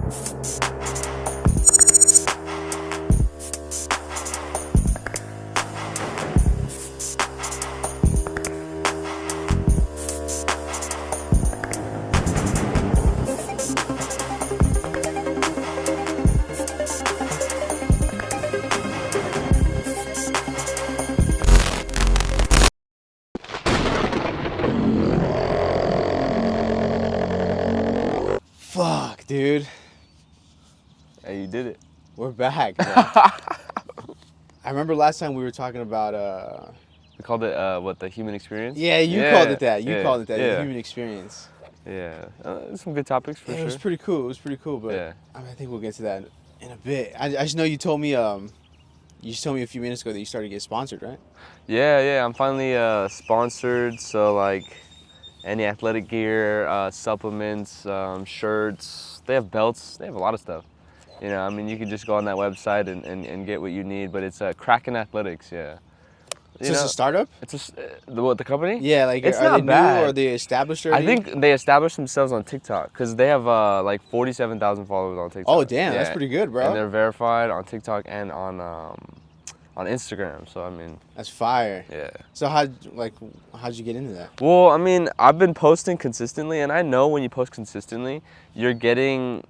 Fuck, dude. Hey, you did it. We're back, bro. I remember last time we were talking about We called it what, the human experience? yeah, you called it that. You called it that, Yeah. the human experience. Yeah. Some good topics for Yeah, sure. it was pretty cool. It was pretty cool, but Yeah. I think we'll get to that in a bit. I just know you told me you just told me a few minutes ago that you started to get sponsored, right? Yeah. I'm finally sponsored. So like any athletic gear, supplements, shirts. They have belts. They have a lot of stuff. You know, I mean, you can just go on that website and get what you need. But it's Kraken Athletics. Yeah. So it's a startup? It's the company? Yeah, like it's are not they bad. new or are they established already? I think they established themselves on TikTok because they have like 47,000 followers on TikTok. Oh damn, that's pretty good, bro. And they're verified on TikTok and on Instagram. So I mean, That's fire. yeah. So how'd you get into that? Well, I mean, I've been posting consistently, and I know when you post consistently, you're getting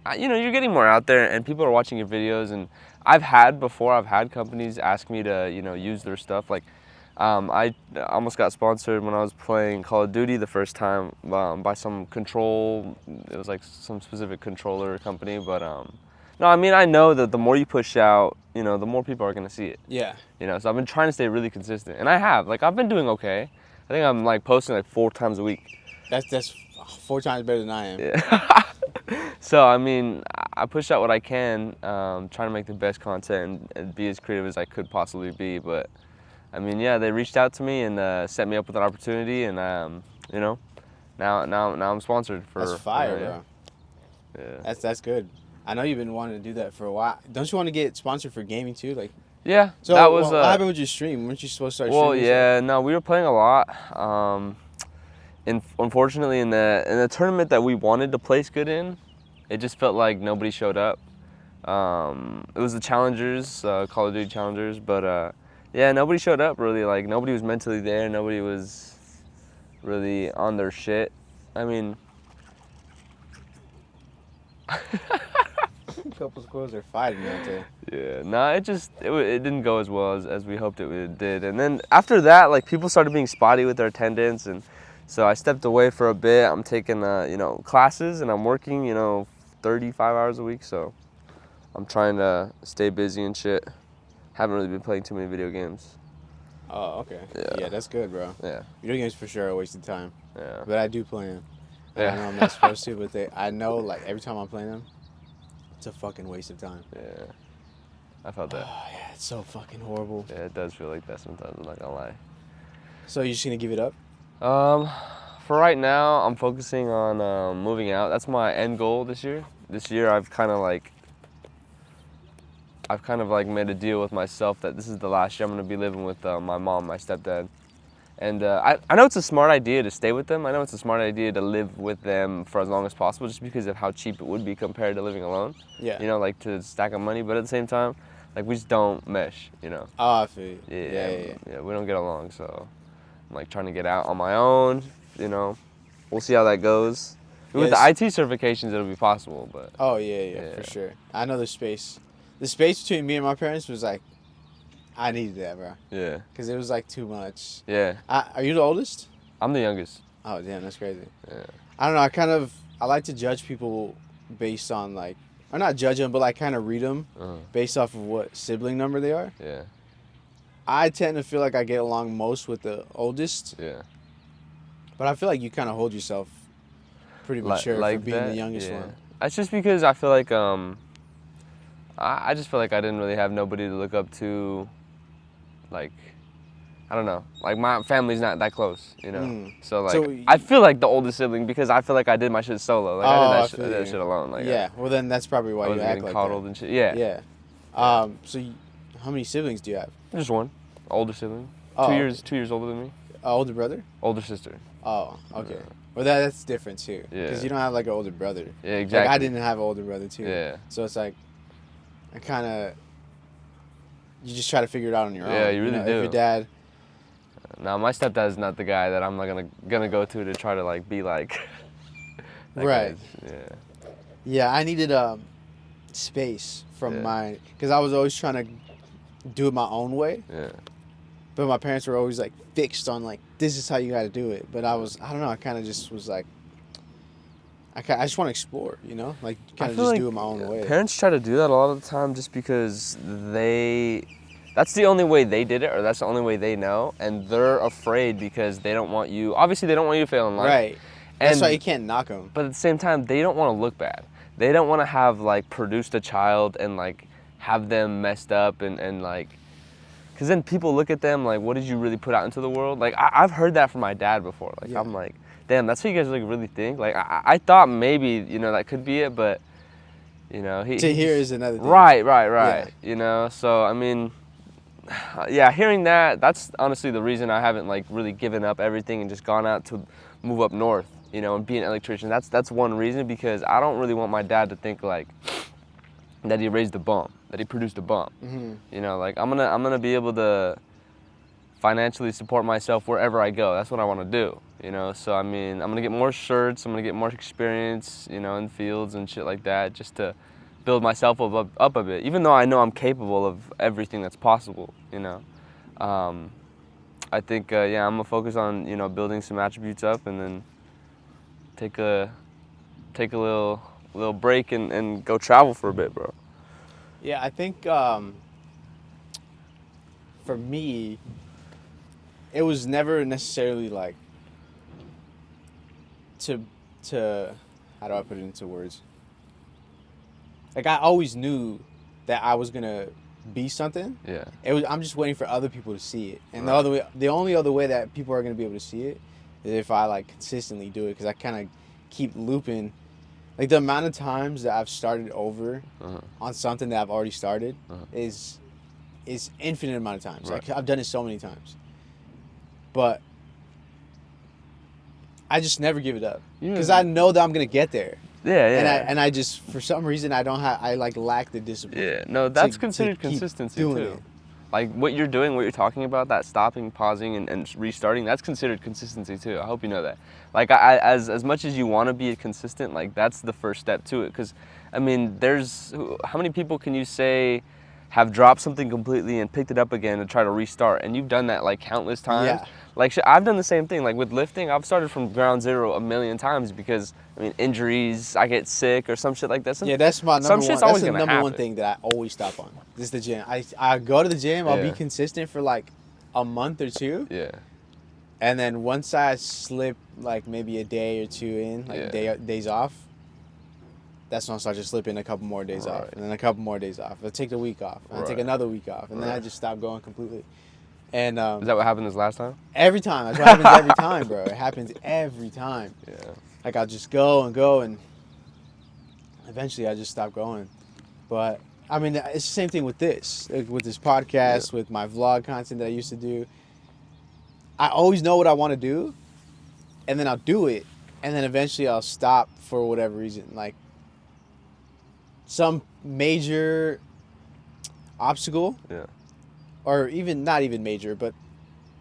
more out there, and people are watching your videos. And I've had companies ask me to use their stuff. Like, I almost got sponsored when I was playing Call of Duty the first time by some control. It was like some specific controller company, but no, I mean, I know that the more you push out, the more people are gonna see it. Yeah. So I've been trying to stay really consistent, and I have. Like, I've been doing okay. I think I'm like posting like 4 times a week. That's 4 times better than I am. Yeah. So I mean, I push out what I can, trying to make the best content and be as creative as I could possibly be. But I mean, yeah, they reached out to me and set me up with an opportunity, and now I'm sponsored for. That's fire, bro. Yeah. That's good. I know you've been wanting to do that for a while. Don't you want to get sponsored for gaming too? Like. Yeah. So that was. What happened with your stream? Weren't you supposed to start well, streaming? yeah, no, we were playing a lot. Unfortunately, in the tournament that we wanted to place good in, it just felt like nobody showed up. It was the challengers, Call of Duty challengers, but yeah, nobody showed up really. Like, nobody was mentally there. Nobody was really on their shit. I mean, a couple squirrels are fighting out there. Yeah, nah, it didn't go as well as we hoped it did. And then after that, like, people started being spotty with their attendance, and so I stepped away for a bit. I'm taking classes, and I'm working 35 hours a week, so I'm trying to stay busy and shit. Haven't really been playing too many video games. Oh, okay. Yeah, that's good, bro. Yeah. Video games for sure are a waste of time. Yeah. But I do play them. Yeah. I know I'm not supposed to, but I know, like, every time I'm playing them, it's a fucking waste of time. Yeah. I felt that. Oh, yeah, it's so fucking horrible. Yeah, it does feel like that sometimes, I'm not gonna lie. So you're just gonna give it up? For right now, I'm focusing on moving out. That's my end goal this year. This year, I've kind of made a deal with myself that this is the last year I'm gonna be living with my mom, my stepdad. And I know it's a smart idea to stay with them. I know it's a smart idea to live with them for as long as possible, just because of how cheap it would be compared to living alone. Yeah. Like, to stack up money, but at the same time, like, we just don't mesh, Oh, I feel you. Yeah, we don't get along, so I'm like trying to get out on my own, We'll see how that goes. With the IT certifications, it'll be possible, but. Oh, yeah, for sure. I know the space between me and my parents was like, I needed that, bro. Yeah. Because it was like too much. Yeah. Are you the oldest? I'm the youngest. Oh, damn, that's crazy. Yeah. I don't know. I like to judge people based on, like, or not judge them, but like kind of read them based off of what sibling number they are. Yeah. I tend to feel like I get along most with the oldest. Yeah. But I feel like you kind of hold yourself pretty mature for being the youngest one. That's just because I feel like I just feel like I didn't really have nobody to look up to. Like, I don't know. Like, my family's not that close, So, like, I feel like the oldest sibling because I feel like I did my shit solo. Like, I did that shit alone. Like, yeah, well, then that's probably why you act like coddled that. And shit. Yeah. Yeah. So, how many siblings do you have? Just one. Older sibling. Oh. 2 years older than me. Older brother? Older sister. Oh, okay. Well, that's different too. Yeah. Because you don't have like an older brother. Yeah, exactly. Like I didn't have an older brother too. Yeah. So it's like, I kind of, you just try to figure it out on your own. Yeah, you really do. If your dad. No, my stepdad's not the guy that I'm not gonna go to try to like be like. Right. Yeah. Yeah, I needed space from my, because I was always trying to do it my own way. Yeah. But my parents were always like fixed on like, this is how you got to do it. But I don't know, I kind of just was like, I just want to explore, like kind of just like do it my own way. Parents try to do that a lot of the time just because that's the only way they did it, or that's the only way they know, and they're afraid because they don't want you. Obviously, they don't want you to fail in life. Right. That's why you can't knock them. But at the same time, they don't want to look bad. They don't want to have like produced a child and like have them messed up and like, because then people look at them like, what did you really put out into the world? Like I've heard that from my dad before. Like I'm like, damn, that's what you guys like really think. Like I thought maybe that could be it, but to hear is another thing. Right. Yeah. So I mean, yeah, hearing that's honestly the reason I haven't like really given up everything and just gone out to move up north, and be an electrician. That's one reason, because I don't really want my dad to think like that he raised a bum, that he produced a bum. Mm-hmm. Like I'm gonna be able to financially support myself wherever I go. That's what I want to do. So I mean, I'm gonna get more certs. I'm gonna get more experience, in fields and shit like that, just to build myself up a bit. Even though I know I'm capable of everything that's possible. I think I'm gonna focus on building some attributes up, and then take a little break and go travel for a bit, bro. Yeah, I think for me, it was never necessarily like to how do I put it into words? Like I always knew that I was gonna be something. Yeah. I'm just waiting for other people to see it, and Right. the only other way that people are gonna be able to see it is if I like consistently do it, because I kind of keep looping. Like the amount of times that I've started over on something that I've already started is infinite amount of times. Right. Like I've done it so many times, but I just never give it up because I know that I'm gonna get there. Yeah. And I just, for some reason, I lack the discipline. Yeah. No, that's considered consistency too. It. Like what you're doing, what you're talking about, that stopping, pausing, and restarting, that's considered consistency too. I hope you know that. Like as much as you want to be consistent, like that's the first step to it. Because I mean, how many people can you say have dropped something completely and picked it up again to try to restart? And you've done that like countless times. Yeah. Like I've done the same thing. Like with lifting, I've started from ground zero a million times because I mean injuries, I get sick or some shit like that. That's my number one. That's the number one thing that I always stop on. Is the gym. I go to the gym. I'll be consistent for like a month or two. Yeah. And then once I slip like maybe a day or two in, like days off, that's when I start just slipping a couple more days off, and then a couple more days off. I'll take the week off, and I take another week off, and then I just stop going completely. And is that what happened this last time? Every time. That's what happens every time, bro. It happens every time. Yeah. Like I'll just go, and eventually I just stop going. But I mean, it's the same thing with this podcast, with my vlog content that I used to do. I always know what I want to do, and then I'll do it, and then eventually I'll stop for whatever reason, like some major obstacle, or even not even major, but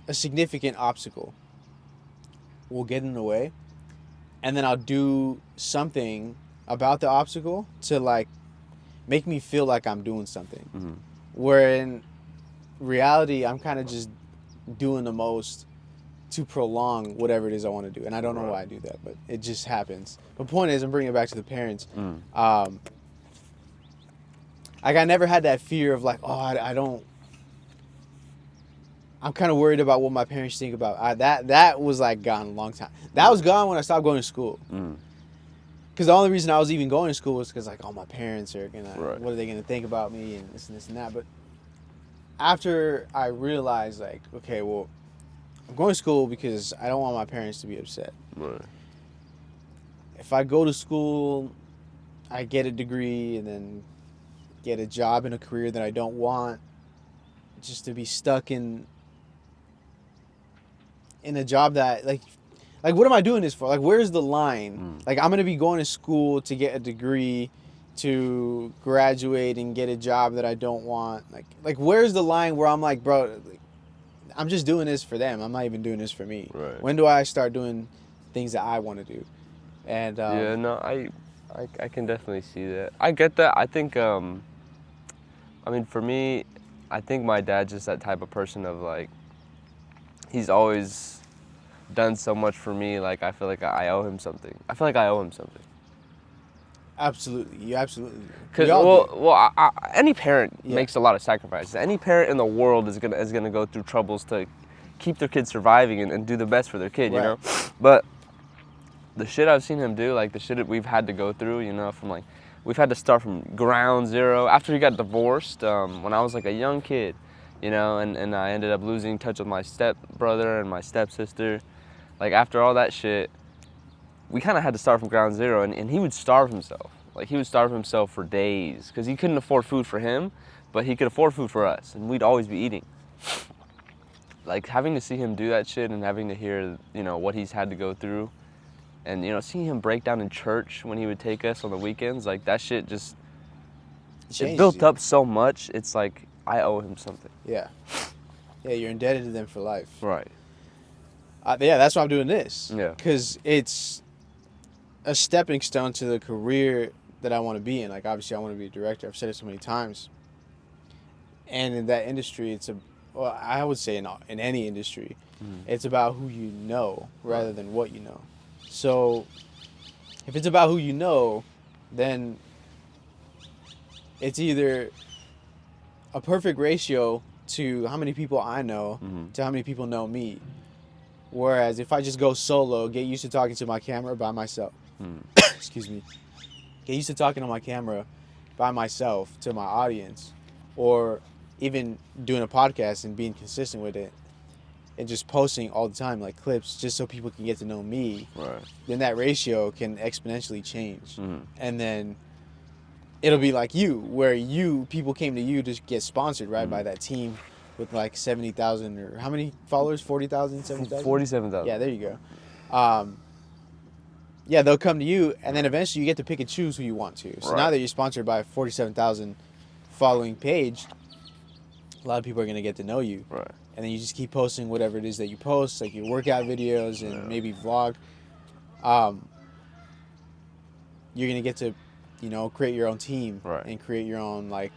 a significant obstacle will get in the way, and then I'll do something about the obstacle to like make me feel like I'm doing something. Where in reality, I'm kind of just doing the most to prolong whatever it is I want to do. And I don't know why I do that, but it just happens. The point is, I'm bringing it back to the parents. Like I never had that fear of like, I'm kind of worried about what my parents think about. That was like gone a long time. That was gone when I stopped going to school. Because the only reason I was even going to school was because like, my parents are gonna, what are they gonna think about me and this and that. But after I realized like, okay, well, I'm going to school because I don't want my parents to be upset. If I go to school, I get a degree and then get a job in a career that I don't want, just to be stuck in a job that like Like, what am I doing this for? Like, where's the line? Like, I'm gonna be going to school to get a degree, to graduate and get a job that I don't want. Like, where's the line where I'm like, bro, like, I'm just doing this for them. I'm not even doing this for me. Right. When do I start doing things that I want to do? And yeah, no, I can definitely see that. I get that. I think, I mean, for me, I think my dad's just that type of person of like, he's always done so much for me. Like, I feel like I owe him something. I feel like I owe him something. absolutely, you absolutely. Because We all do. any parent Yeah. makes a lot of sacrifices. Any parent in the world is gonna go through troubles to keep their kid surviving and do the best for their kid, you Right. know. But the shit I've seen him do, like the shit that we've had to go through, you know, from like we've had to start from ground zero after he got divorced when I was like a young kid, you know, and I ended up losing touch with my step brother and my stepsister. Like after all that shit, we kind of had to start from ground zero, and he would starve himself. Like he would starve himself for days because he couldn't afford food for him, but he could afford food for us, and we'd always be eating. Like having to see him do that shit and having to hear, you know, what he's had to go through, and you know, seeing him break down in church when he would take us on the weekends, like that shit just it built you. up so much. It's like I owe him something. Yeah, yeah, you're indebted to them for life. Right. Yeah, that's why I'm doing this. Yeah. Because it's a stepping stone to the career that I want to be in. Like, obviously, I want to be a director. I've said it so many times. And in that industry, well, I would say in any industry, it's about who you know rather than what you know. So, if it's about who you know, then it's either a perfect ratio to how many people I know to how many people know me. Whereas if I just go solo, get used to talking to my camera by myself. Excuse me. Get used to talking on my camera by myself to my audience, or even doing a podcast and being consistent with it and just posting all the time, like clips, just so people can get to know me. Right. Then that ratio can exponentially change. And then it'll be like you, where people came to you to get sponsored, right, by that team with like 70,000 or how many followers? 40,000, 70,000? 47,000. Yeah, there you go. Yeah, they'll come to you, and then eventually you get to pick and choose who you want to. So now that you're sponsored by a 47,000 following page, a lot of people are going to get to know you. Right. And then you just keep posting whatever it is that you post, like your workout videos and maybe vlog. You're going to get to, you know, create your own team and create your own, like,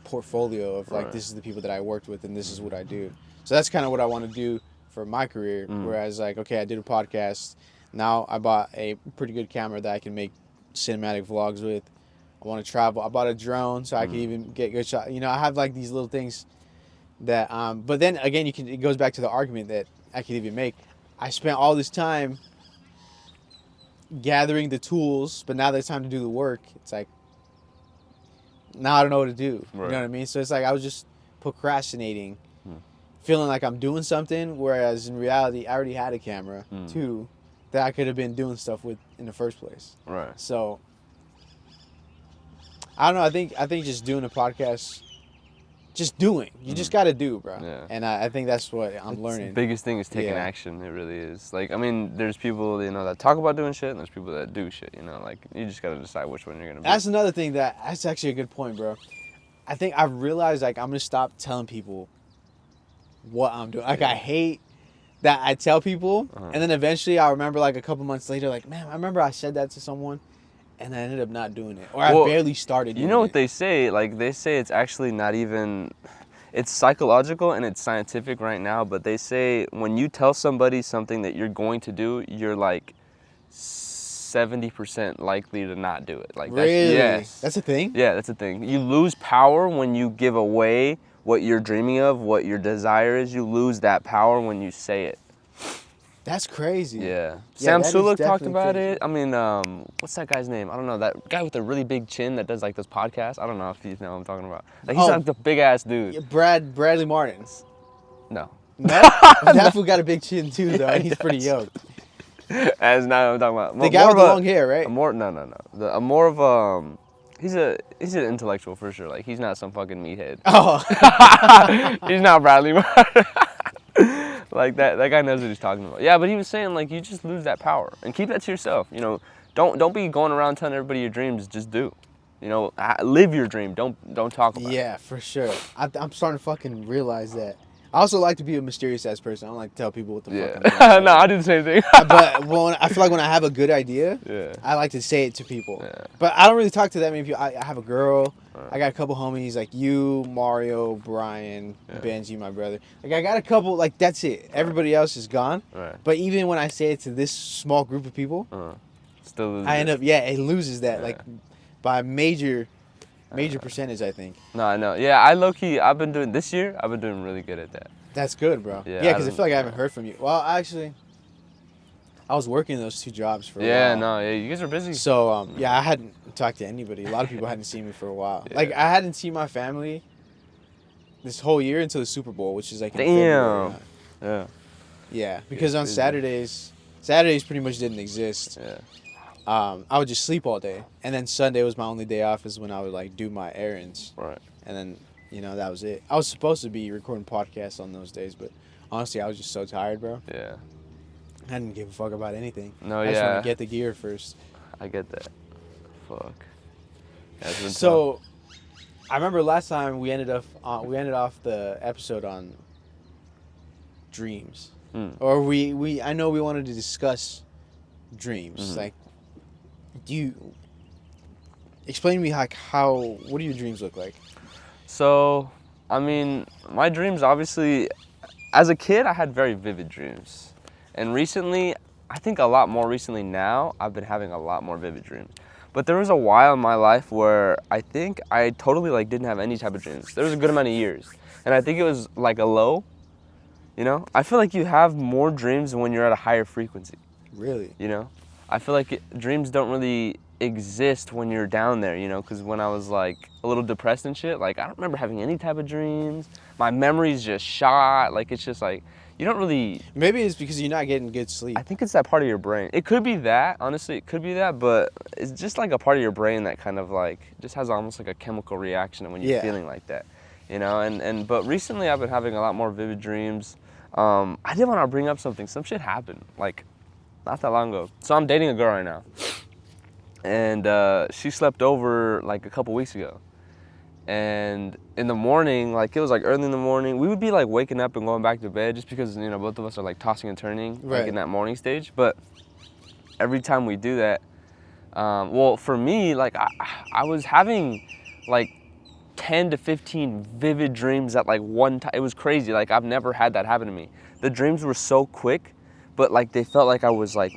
portfolio of, like, this is the people that I worked with and this is what I do. So that's kind of what I want to do for my career. Whereas, like, okay, I did a podcast. Now I bought a pretty good camera that I can make cinematic vlogs with. I want to travel. I bought a drone so I can even get good shots. You know, I have like these little things that, but then again, it goes back to the argument that I could even make. I spent all this time gathering the tools, but now that it's time to do the work, it's like, now I don't know what to do. You know what I mean? So it's like I was just procrastinating, feeling like I'm doing something, whereas in reality, I already had a camera too that I could have been doing stuff with in the first place. Right. So I don't know. I think just doing a podcast, just doing. You just got to do, bro. Yeah. And I think that's what I'm learning. The biggest thing is taking action. It really is. Like, I mean, there's people, you know, that talk about doing shit, and there's people that do shit. You know, like you just gotta decide which one you're gonna be. That's another thing that's actually a good point, bro. I think I've realized like I'm gonna stop telling people what I'm doing. Like I hate that I tell people, and then eventually I'll remember like a couple months later, like, man, I remember I said that to someone, and I ended up not doing it, or I barely started doing it. You know what they say? Like they say it's actually not even, it's psychological and it's scientific right now, but they say when you tell somebody something that you're going to do, you're like 70% likely to not do it. Like really? Yes. That's a thing? Yeah, that's a thing. You lose power when you give away what you're dreaming of, what your desire is. You lose that power when you say it. That's crazy. Yeah. Yeah, Sam Sulek talked definitely about crazy. it. I mean, what's that guy's name? I don't know. That guy with the really big chin that does like those podcasts. I don't know if you know what I'm talking about. Like he's like the big ass dude. Yeah, Bradley Martin. No. No? That fool got a big chin too, though, and he's pretty young. That's not what I'm talking about. The guy with the long hair, right? No. More of he's an intellectual for sure. Like he's not some fucking meathead. Oh. He's not Bradley Martin. Like that guy knows what he's talking about. Yeah, but he was saying like you just lose that power and keep that to yourself. You know, don't be going around telling everybody your dreams. Just do. You know, live your dream. Don't talk about it. Yeah, for sure. I'm starting to fucking realize that. I also like to be a mysterious ass person. I don't like to tell people what the fuck I'm Yeah. doing. No, I do the same thing. But I feel like when I have a good idea, Yeah. I like to say it to people. Yeah. But I don't really talk to that many people. I have a girl. Right. I got a couple homies like you, Mario, Brian, Yeah. Benji, my brother. Like I got a couple. Like that's it. Everybody else is gone. Right. But even when I say it to this small group of people, Still loses I end up it loses that Yeah. like by a major percentage. I think. No, I know. Yeah, I've been doing this year. I've been doing really good at that. That's good, bro. Yeah, Yeah, because I feel like I haven't heard from you. Well, actually, I was working those 2 jobs for a while. Yeah, you guys are busy. So, I hadn't talked to anybody. A lot of people hadn't seen me for a while. Yeah. Like, I hadn't seen my family this whole year until the Super Bowl, which is like in Damn. February. Yeah. Yeah, because on busy. Saturdays pretty much didn't exist. Yeah. I would just sleep all day. And then Sunday was my only day off is when I would, like, do my errands. Right. And then, that was it. I was supposed to be recording podcasts on those days, but honestly, I was just so tired, bro. Yeah. I didn't give a fuck about anything. No, I just yeah. want to get the gear first. I get that. Fuck. Yeah, it's been So, I remember last time we ended off the episode on dreams, or I know we wanted to discuss dreams. Like, do you explain to me like what do your dreams look like? So, I mean, my dreams obviously, as a kid, I had very vivid dreams. And recently, I think a lot more recently now, I've been having a lot more vivid dreams. But there was a while in my life where I think I totally like didn't have any type of dreams. There was a good amount of years. And I think it was like a low, you know? I feel like you have more dreams when you're at a higher frequency. Really? You know? I feel like dreams don't really exist when you're down there, you know? Because when I was like a little depressed and shit, like I don't remember having any type of dreams. My memory's just shot. Like it's just like, you don't really... Maybe it's because you're not getting good sleep. I think it's that part of your brain. It could be that, honestly, it could be that, but it's just like a part of your brain that kind of like, just has almost like a chemical reaction when you're feeling like that, you know? But recently I've been having a lot more vivid dreams. I did want to bring up something. Some shit happened, like, not that long ago. So I'm dating a girl right now. And she slept over like a couple weeks ago. And in the morning, like it was like early in the morning, we would be like waking up and going back to bed just because, you know, both of us are like tossing and turning like in that morning stage. But every time we do that, well, for me, like I was having like 10 to 15 vivid dreams at like one time. It was crazy. Like I've never had that happen to me. The dreams were so quick, but like they felt like I was like,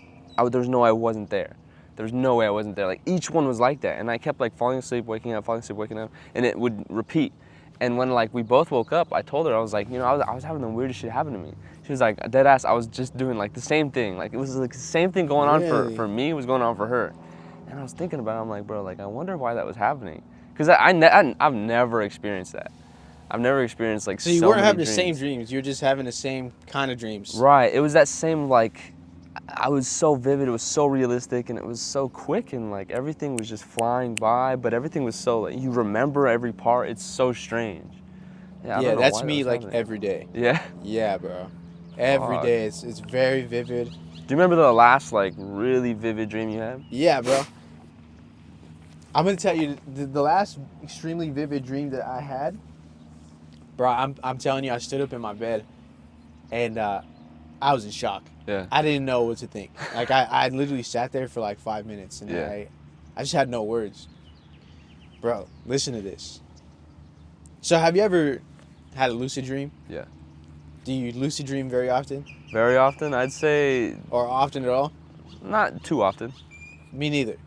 there's no way I wasn't there. There's no way I wasn't there. Like each one was like that. And I kept like falling asleep, waking up, falling asleep, waking up, and it would repeat. And when like we both woke up, I told her, I was like, you know, I was having the weirdest shit happen to me. She was like, dead ass, I was just doing like the same thing. Like it was like the same thing going on for me, was going on for her. And I was thinking about it, I'm like, bro, like I wonder why that was happening. Because I've never experienced that. I've never experienced like so you weren't having the same dreams, you were just having the same kind of dreams. Right, it was that same like, I was so vivid, it was so realistic, and it was so quick, and like everything was just flying by, but everything was so like, you remember every part. It's so strange. Yeah, that's me like every day. Yeah? Yeah, bro. Every day, it's very vivid. Do you remember the last like really vivid dream you had? Yeah, bro. I'm gonna tell you the last extremely vivid dream that I had, bro. I'm telling you, I stood up in my bed, and I was in shock. Yeah. I didn't know what to think. Like I literally sat there for like 5 minutes, and I just had no words. Bro, listen to this. So have you ever had a lucid dream? Yeah. Do you lucid dream very often? Very often, I'd say. Or often at all? Not too often. Me neither.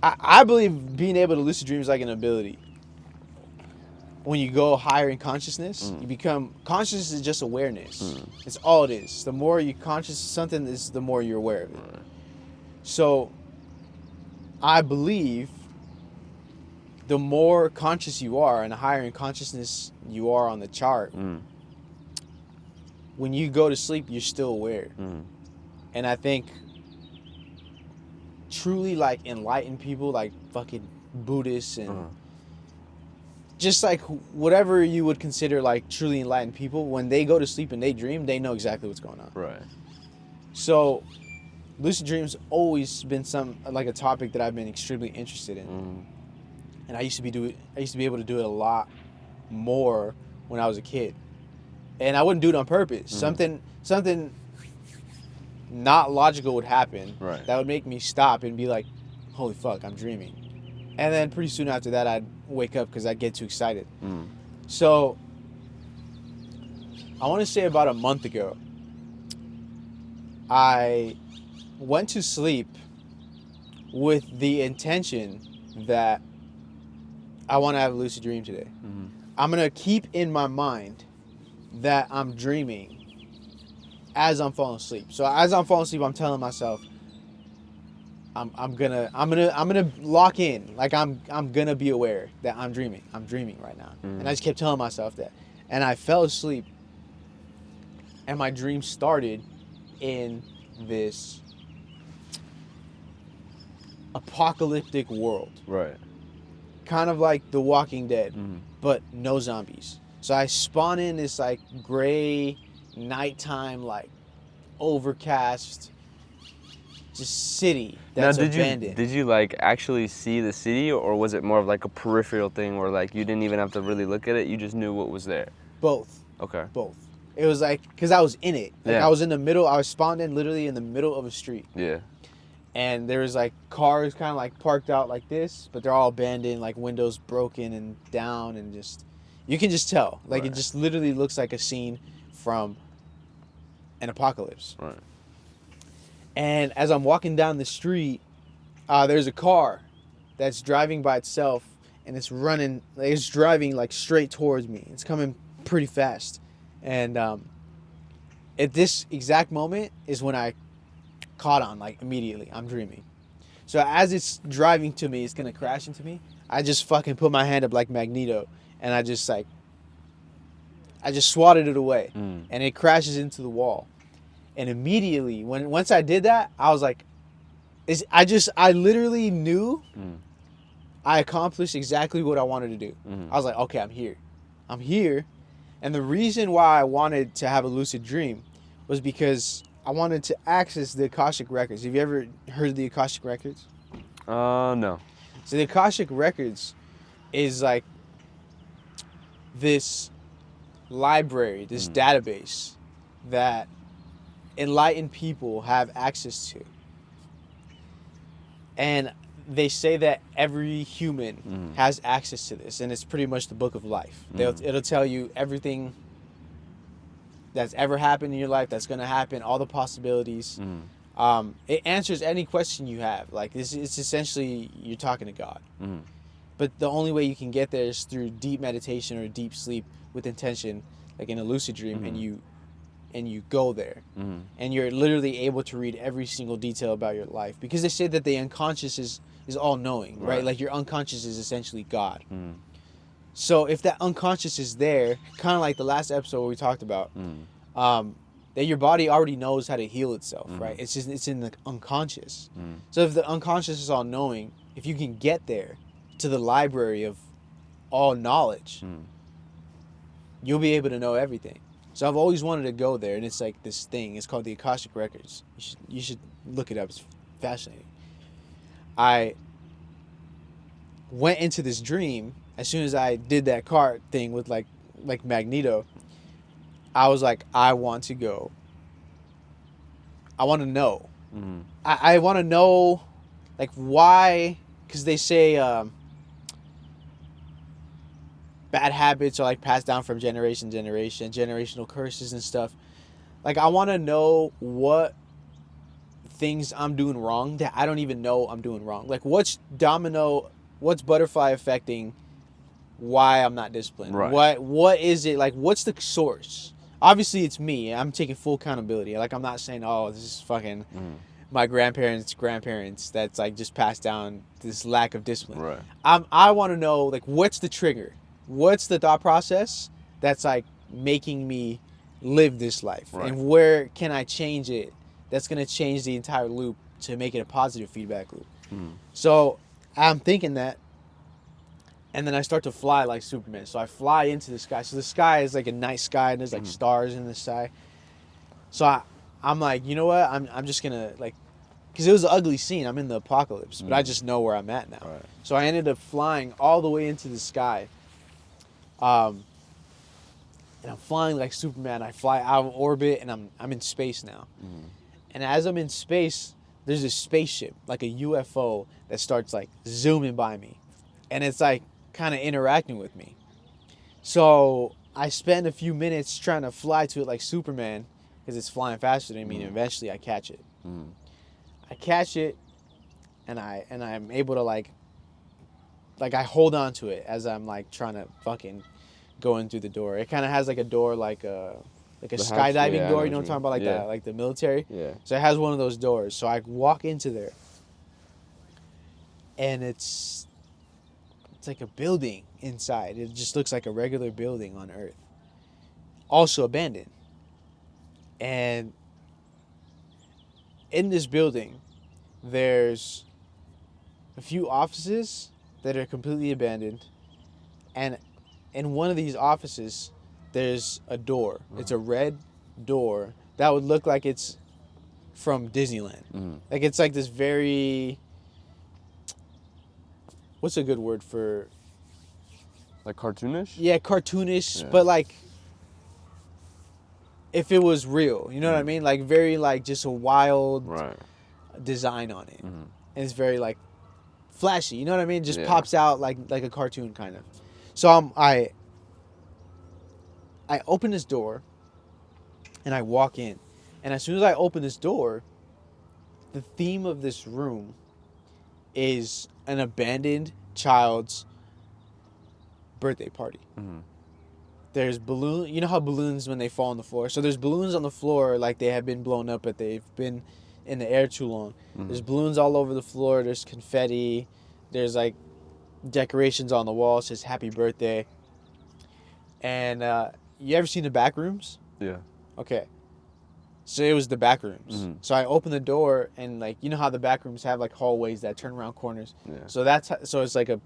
I believe being able to lucid dream is like an ability. When you go higher in consciousness, you become... Consciousness is just awareness. It's all it is. The more you're conscious of something, is the more you're aware of it. So, I believe the more conscious you are and the higher in consciousness you are on the chart, when you go to sleep, you're still aware. And I think truly like enlightened people, like fucking Buddhists and just like whatever you would consider like truly enlightened people, when they go to sleep and they dream, they know exactly what's going on. Right. So lucid dreams always been like a topic that I've been extremely interested in. And I used to be able to do it a lot more when I was a kid. And I wouldn't do it on purpose. Something not logical would happen that would make me stop and be like, holy fuck, I'm dreaming. And then pretty soon after that, I'd wake up because I'd get too excited. So I want to say about a month ago, I went to sleep with the intention that I want to have a lucid dream today. I'm going to keep in my mind that I'm dreaming as I'm falling asleep. So as I'm falling asleep, I'm telling myself, I'm gonna lock in. Like I'm gonna be aware that I'm dreaming. I'm dreaming right now. And I just kept telling myself that. And I fell asleep, and my dream started in this apocalyptic world. Right. Kind of like The Walking Dead, but no zombies. So I spawn in this like gray, nighttime, like overcast, just city that's abandoned. Did you like actually see the city, or was it more of like a peripheral thing where like you didn't even have to really look at it, you just knew what was there? Both. Okay. Both. It was like, because I was in it. Like Yeah. I was in the middle, I was spawned in literally in the middle of a street. Yeah. And there was like cars kind of like parked out like this, but they're all abandoned, like windows broken and down, and just, you can just tell. Like it just literally looks like a scene from an apocalypse. Right. And as I'm walking down the street, there's a car that's driving by itself, and it's driving like straight towards me. It's coming pretty fast. And at this exact moment is when I caught on, like immediately, I'm dreaming. So as it's driving to me, it's gonna crash into me. I just fucking put my hand up like Magneto, and I just swatted it away, and it crashes into the wall. And immediately, once I did that, I was like, I literally knew I accomplished exactly what I wanted to do. I was like, okay, I'm here. And the reason why I wanted to have a lucid dream was because I wanted to access the Akashic Records. Have you ever heard of the Akashic Records? No. So the Akashic Records is like this library, this database that enlightened people have access to. And they say that every human has access to this, and it's pretty much the book of life. It'll tell you everything that's ever happened in your life, that's going to happen, all the possibilities. It answers any question you have. Like it's essentially you're talking to God. But the only way you can get there is through deep meditation or deep sleep with intention, like in a lucid dream, and you go there, and you're literally able to read every single detail about your life, because they say that the unconscious is all knowing, right? Like your unconscious is essentially God. So if that unconscious is there, kind of like the last episode where we talked about, that your body already knows how to heal itself, right? It's in the unconscious. So if the unconscious is all knowing, if you can get there to the library of all knowledge, you'll be able to know everything. So I've always wanted to go there, and it's like this thing. It's called the Akashic Records. You should look it up. It's fascinating. I went into this dream as soon as I did that card thing with like Magneto. I was like, I want to go. I want to know. I want to know, like, why, because they say bad habits are like passed down from generation to generation, generational curses and stuff. Like, I want to know what things I'm doing wrong that I don't even know I'm doing wrong. Like, what's butterfly affecting why I'm not disciplined? Right. What is it? Like, what's the source? Obviously, it's me. I'm taking full accountability. Like, I'm not saying, oh, this is fucking my grandparents' that's like just passed down this lack of discipline. Right. I want to know, like, what's the trigger? What's the thought process that's like making me live this life? Right. And where can I change it? That's going to change the entire loop to make it a positive feedback loop. So I'm thinking that And then I start to fly like Superman. So I fly into the sky. So the sky is like a night sky, and there's like stars in the sky. So I'm like, you know what? I'm just gonna like, because it was an ugly scene. I'm in the apocalypse, but I just know where I'm at now. Right. So I ended up flying all the way into the sky. And I'm flying like Superman. I fly out of orbit, and I'm in space now. And as I'm in space, there's a spaceship, like a UFO, that starts like zooming by me, and it's like kind of interacting with me. So I spend a few minutes trying to fly to it like Superman, because it's flying faster than me, and eventually I catch it. I catch it, and I'm able to like I hold on to it as I'm like trying to fucking go in through the door. It kind of has like a door like a skydiving door, you know what I'm talking about, like that, like the military. Yeah. So it has one of those doors. So I walk into there, and it's like a building inside. It just looks like a regular building on Earth, also abandoned. And in this building, there's a few offices that are completely abandoned, and in one of these offices, there's a door. It's a red door that would look like it's from Disneyland. Like it's like this very, what's a good word for? Like cartoonish? Yeah, cartoonish, Yeah. but like if it was real, you know what I mean? Like very like just a wild design on it. And it's very like flashy, you know what I mean? Just pops out like a cartoon kind of. So I open this door, and I walk in. And as soon as I open this door, the theme of this room is an abandoned child's birthday party. There's balloon. You know how balloons, when they fall on the floor? So there's balloons on the floor like they have been blown up, but they've been in the air too long. There's balloons all over the floor. There's confetti. There's like decorations on the wall. It says happy birthday. And you ever seen the back rooms? Yeah. Okay. So it was the back rooms. So I opened the door, and like, you know how the back rooms have like hallways that turn around corners. Yeah. So it's like as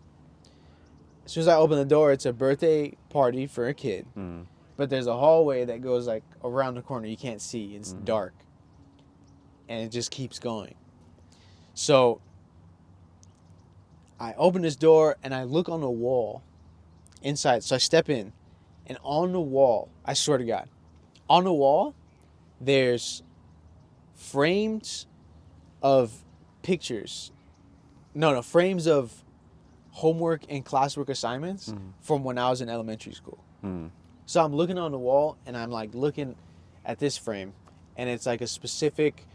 soon as I open the door, it's a birthday party for a kid. But there's a hallway that goes like around the corner. You can't see. It's dark. And it just keeps going. So I open this door, and I look on the wall inside. So I step in, and on the wall, I swear to God, on the wall, there's frames of pictures. Frames of homework and classwork assignments from when I was in elementary school. So I'm looking on the wall, and I'm like looking at this frame, and it's like a specific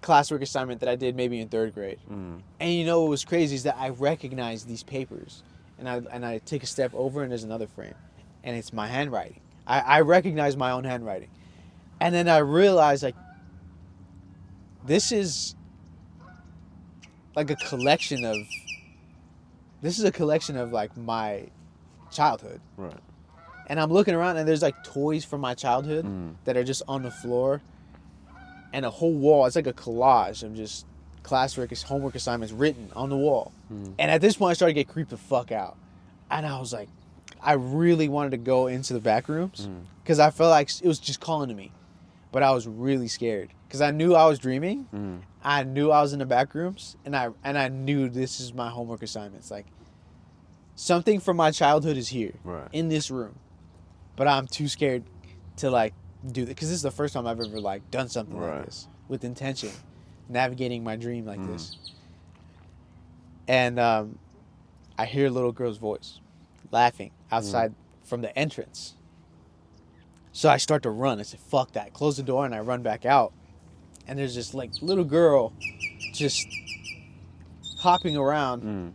classwork assignment that I did maybe in 3rd grade. And you know what was crazy is that I recognize these papers, and I take a step over, and there's another frame, and it's my handwriting. I recognize my own handwriting. And then I realize like this is like a collection of like my childhood. Right. And I'm looking around, and there's like toys from my childhood that are just on the floor, and a whole wall. It's like a collage of just classwork, homework assignments written on the wall. And at this point, I started to get creeped the fuck out, and I was like, I really wanted to go into the back rooms because I felt like it was just calling to me, but I was really scared because I knew I was dreaming. I knew I was in the back rooms, and I knew this is my homework assignments. Like, something from my childhood is here in this room, but I'm too scared to like do that because this is the first time I've ever like done something like this with intention, navigating my dream like this. And I hear a little girl's voice laughing outside from the entrance. So I start to run. I said, fuck that. Close the door, and I run back out. And there's this like little girl just hopping around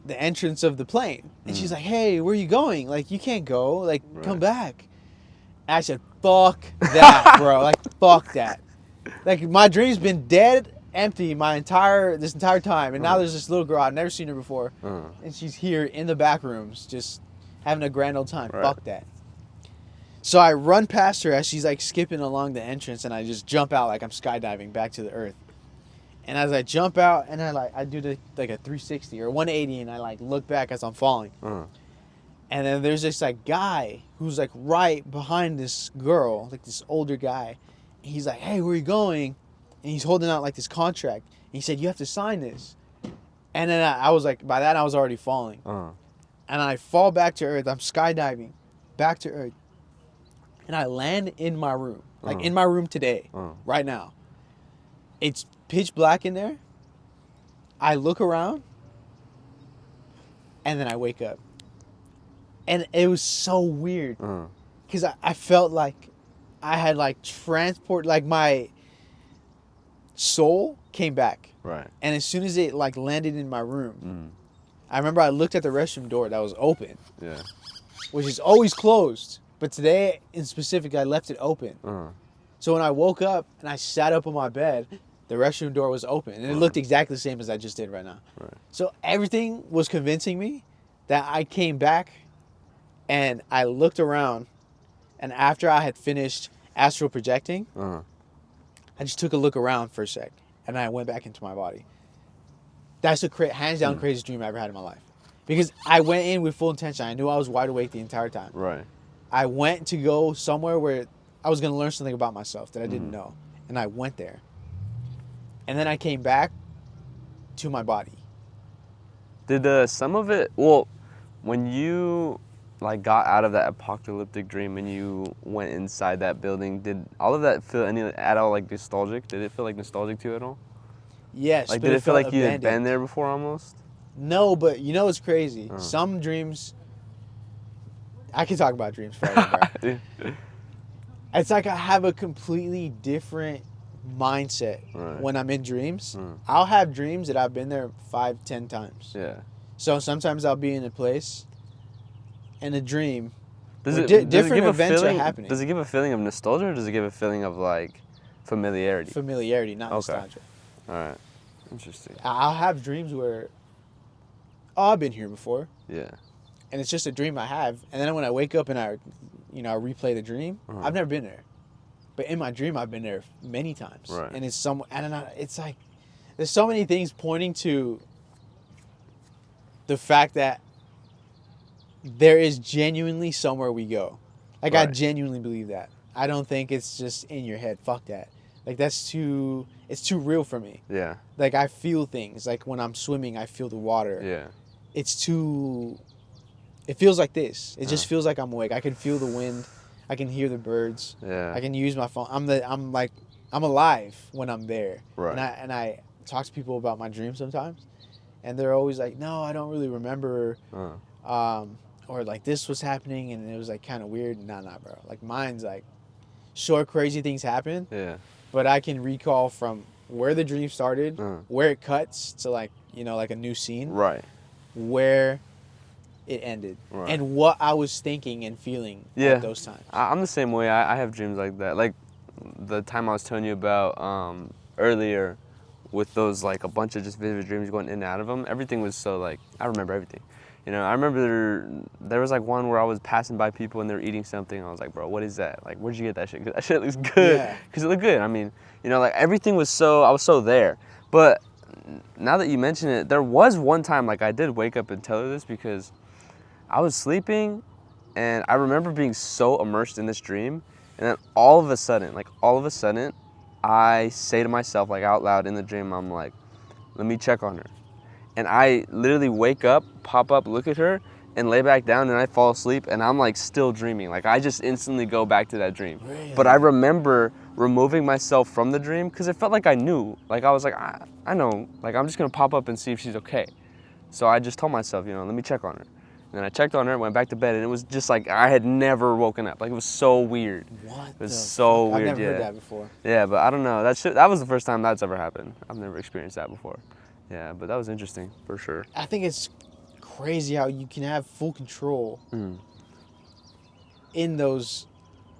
the entrance of the plane. And she's like, hey, where are you going? Like, you can't go. Like, come back. And I said, fuck that, bro. Like, fuck that. Like, my dream's been dead, empty this entire time. And now there's this little girl. I've never seen her before. And she's here in the back rooms just having a grand old time. Fuck that. So I run past her as she's like skipping along the entrance, and I just jump out like I'm skydiving back to the earth. And as I jump out, and I do like a 360 or 180, and I like look back as I'm falling. And then there's this like guy who's like right behind this girl, like this older guy. He's like, "Hey, where are you going?" And he's holding out like this contract. And he said, "You have to sign this." And then I was like, by that I was already falling. And I fall back to earth. I'm skydiving back to earth. And I land in my room, like in my room today, right now. It's pitch black in there. I look around, and then I wake up. And it was so weird, because I felt like I had like transport, like my soul came back. Right. And as soon as it like landed in my room, I remember I looked at the restroom door that was open. Yeah. Which is always closed. But today in specific, I left it open. So when I woke up and I sat up on my bed, the restroom door was open. And it looked exactly the same as I just did right now. Right. So everything was convincing me that I came back and I looked around. And after I had finished astral projecting, I just took a look around for a sec. And I went back into my body. That's the hands down craziest dream I ever had in my life. Because I went in with full intention. I knew I was wide awake the entire time. Right. I went to go somewhere where I was going to learn something about myself that I didn't know. And I went there. And then I came back to my body. Did some of it, well, when you like got out of that apocalyptic dream and you went inside that building, did all of that feel at all like nostalgic? Did it feel like nostalgic to you at all? Yes. Like, but did it feel felt like you had been abandoned. there before almost? No, but you know what's crazy? Some dreams, I can talk about dreams forever, bro. It's like I have a completely different mindset when I'm in dreams. I'll have dreams that I've been there 5-10 times. Yeah. So sometimes I'll be in a place and a dream. Does it Different give a events feeling, are happening. Does it give a feeling of nostalgia or does it give a feeling of like familiarity? Familiarity, not nostalgia. All right. Interesting. I'll have dreams where, oh, I've been here before. Yeah. And it's just a dream I have. And then when I wake up and I replay the dream, I've never been there. But in my dream, I've been there many times. Right. And it's I don't know, it's like, there's so many things pointing to the fact that there is genuinely somewhere we go. Like, I genuinely believe that. I don't think it's just in your head. Fuck that. Like, it's too real for me. Yeah. Like, I feel things. Like, when I'm swimming, I feel the water. Yeah. It feels like this. It just feels like I'm awake. I can feel the wind. I can hear the birds. Yeah. I can use my phone. I'm alive when I'm there. Right. And I talk to people about my dreams sometimes, and they're always like, "No, I don't really remember." Or like this was happening and it was like kind of weird. Nah, bro. Like mine's like, sure, crazy things happen. Yeah. But I can recall from where the dream started, where it cuts to like, like a new scene. Right. Where it ended. Right. And what I was thinking and feeling at those times. I'm the same way. I have dreams like that. Like the time I was telling you about earlier with those like a bunch of just vivid dreams going in and out of them. Everything was so like, I remember everything. I remember there was like one where I was passing by people and they were eating something. I was like, bro, what is that? Like, where'd you get that shit? Because that shit looks good. Yeah. Because it looked good. I mean, like everything was I was so there. But now that you mention it, there was one time like I did wake up and tell her this because I was sleeping and I remember being so immersed in this dream. And then all of a sudden, I say to myself like out loud in the dream, I'm like, let me check on her. And I literally wake up, pop up, look at her, and lay back down, and I fall asleep, and I'm like still dreaming. Like I just instantly go back to that dream. Really? But I remember removing myself from the dream because it felt like I knew. Like I was like, I know. Like I'm just gonna pop up and see if she's okay. So I just told myself, let me check on her. And then I checked on her, went back to bed, and it was just like I had never woken up. Like it was so weird. What? It was so weird. I've never heard that before. Yeah, but I don't know. That was the first time that's ever happened. I've never experienced that before. Yeah, but that was interesting for sure. I think it's crazy how you can have full control in those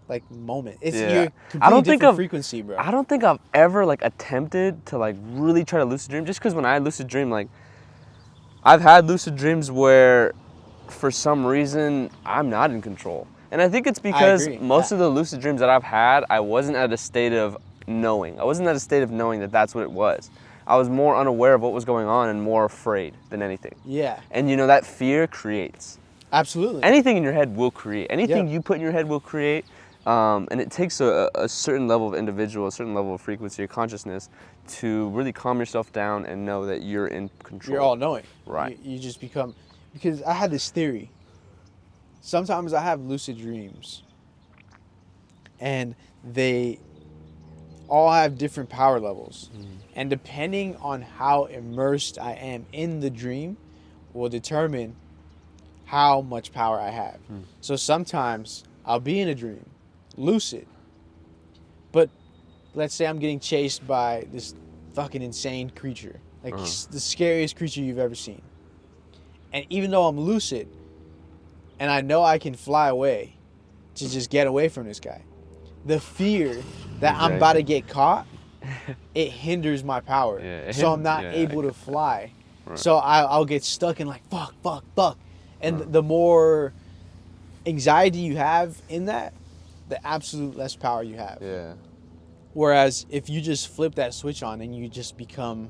like moments. It's your completely different frequency, bro. I don't think I've ever like attempted to like really try to lucid dream. Just because when I lucid dream, like I've had lucid dreams where for some reason I'm not in control, and I think it's because most of the lucid dreams that I've had, I wasn't at a state of knowing. I wasn't at a state of knowing that that's what it was. I was more unaware of what was going on and more afraid than anything. Yeah. And you know, that fear creates. Absolutely. Anything in your head will create. Anything Yep. you put in your head will create. And it takes a certain level of individual, a certain level of frequency or consciousness to really calm yourself down and know that you're in control. You're all knowing. Right. You just become, because I had this theory. Sometimes I have lucid dreams, and they all have different power levels. And depending on how immersed I am in the dream will determine how much power I have. So sometimes I'll be in a dream, lucid, but let's say I'm getting chased by this fucking insane creature, like the scariest creature you've ever seen. And even though I'm lucid and I know I can fly away to just get away from this guy, the fear that I'm about to get caught, it hinders my power. So I'm not able to fly. Right. So I'll get stuck in like, fuck. And the more anxiety you have in that, the absolute less power you have. Yeah. Whereas if you just flip that switch on and you just become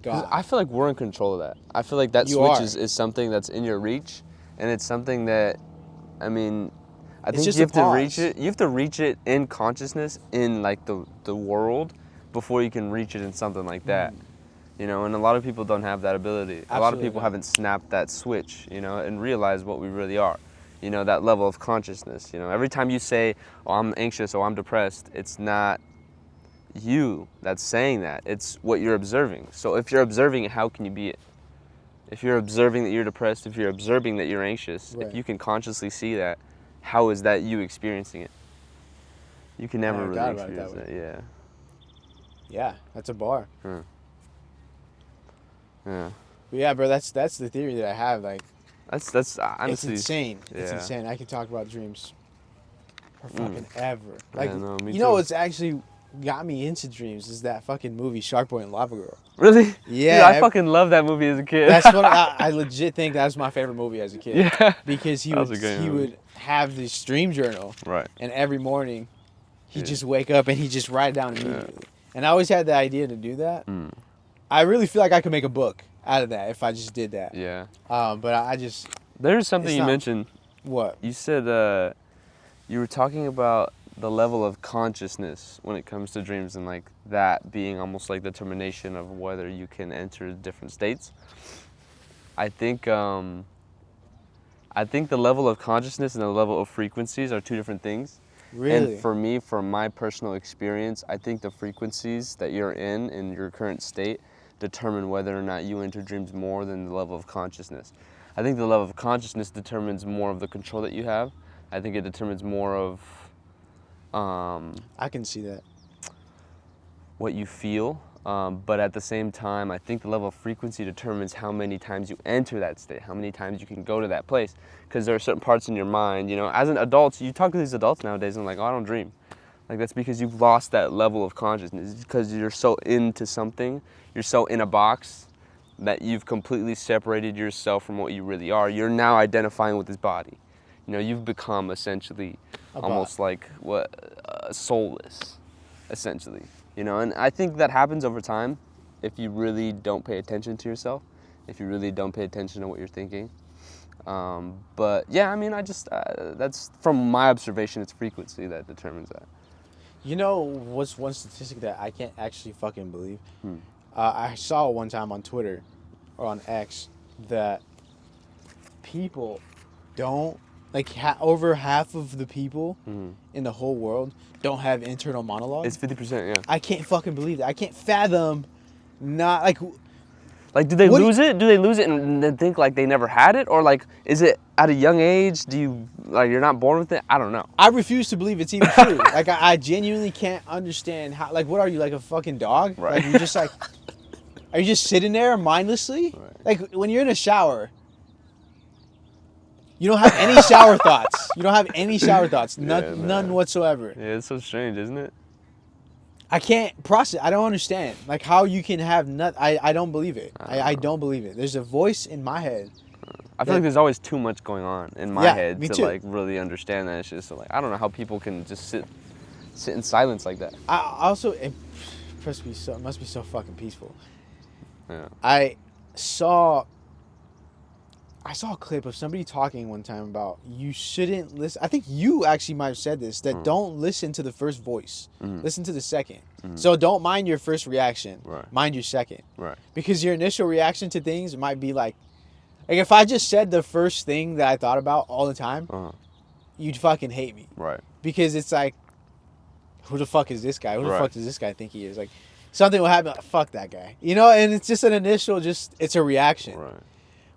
'Cause God. I feel like we're in control of that. I feel like that You switch are. is something that's in your reach, and it's something that, I mean, I It's think just you a have to reach pause. it. You have to reach it in consciousness in like the world before you can reach it in something like that. You know, and a lot of people don't have that ability. A lot of Absolutely people not. haven't snapped that switch, you know, and realized what we really are. You know, that level of consciousness. You know, every time you say, "Oh, I'm anxious," or "I'm depressed," it's not you that's saying that. It's what you're observing. So if you're observing it, how can you be it? If you're observing that you're depressed, if you're observing that you're anxious, Right. if you can consciously see that, how is that you experiencing it? You can never never really thought about it experience that that. Yeah. Yeah, that's a bar. Yeah. But yeah, bro, that's the theory that I have. Like, That's honestly. it's insane. It's yeah. insane. I can talk about dreams for fucking ever. Yeah, Like, no, me you know too. what's actually got me into dreams is that fucking movie Shark Boy and Lava Girl. Really? Yeah, Dude, I fucking loved that movie as a kid. That's what I legit think that was my favorite movie as a kid. Yeah. Because he That was would a great he movie. would have this dream journal, Right. and every morning he'd Yeah. just wake up and he'd just write it down immediately. And I always had the idea to do that. Mm. I really feel like I could make a book out of that if I just did that. Yeah. But I just There's something It's you not- mentioned. what? You said you were talking about the level of consciousness when it comes to dreams and like that being almost like determination of whether you can enter different states. I think the level of consciousness and the level of frequencies are two different things. Really? And for me, from my personal experience, I think the frequencies that you're in your current state determine whether or not you enter dreams more than the level of consciousness. I think the level of consciousness determines more of the control that you have. I think it determines more of I can see that. what you feel. But at the same time, I think the level of frequency determines how many times you enter that state, how many times you can go to that place. Because there are certain parts in your mind, you know, as an adult, you talk to these adults nowadays and like, oh, I don't dream. Like that's because you've lost that level of consciousness, because you're so into something, you're so in a box that you've completely separated yourself from what you really are. You're now identifying with this body. You know, you've become essentially almost like soulless, essentially. You know, and I think that happens over time if you really don't pay attention to yourself, if you really don't pay attention to what you're thinking. But yeah, I mean, that's from my observation, it's frequency that determines that. You know what's one statistic that I can't actually fucking believe? I saw one time on Twitter or on X that people don't like over half of the people in the whole world don't have internal monologue. It's 50%, yeah. I can't fucking believe that. I can't fathom not like. Like, do they What do lose it? Do they lose it and then think like they never had it, or like is it at a young age? Do you like you're not born with it? I don't know. I refuse to believe it's even true. Like I genuinely can't understand how. Like, what are you, like a fucking dog? Right. Like you just like. Are you just sitting there mindlessly? Right. Like when you're in a shower. You don't have any shower thoughts. You don't have any shower thoughts. None, none whatsoever. Yeah, it's so strange, isn't it? I can't process. I don't understand. Like how you can have I don't believe it. I don't believe it. There's a voice in my head. I feel like there's always too much going on in my Yeah, head me to too. like really understand that shit. So like I don't know how people can just sit in silence like that. I also, must be so fucking peaceful. Yeah. I saw a clip of somebody talking one time about you shouldn't listen. I think you actually might have said this, that don't listen to the first voice. Listen to the second. So don't mind your first reaction. Right. Mind your second. Right. Because your initial reaction to things might be like if I just said the first thing that I thought about all the time, you'd fucking hate me. Right. Because it's like, who the fuck is this guy? Who the Right. fuck does this guy think he is? Like, something will happen, like, fuck that guy. You know, and it's just an initial, it's a reaction. Right.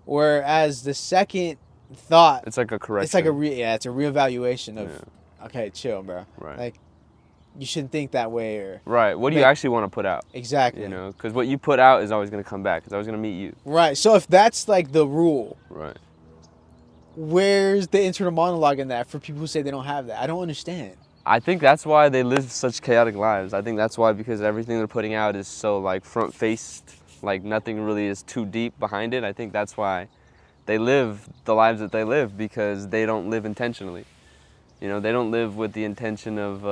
Whereas the second thought, It's like a correction. it's like it's a reevaluation of, okay, chill, bro. Right. Like, you shouldn't think that way, or right. What do you actually want to put out? exactly. You know, because what you put out is always going to come back. It's always going to meet you. Right. So if that's like the rule, Right. where's the internal monologue in that for people who say they don't have that? I don't understand. I think that's why they live such chaotic lives. I think that's why, because everything they're putting out is so like front-faced, like nothing really is too deep behind it. I think that's why they live the lives that they live, because they don't live intentionally. You know, they don't live with the intention of,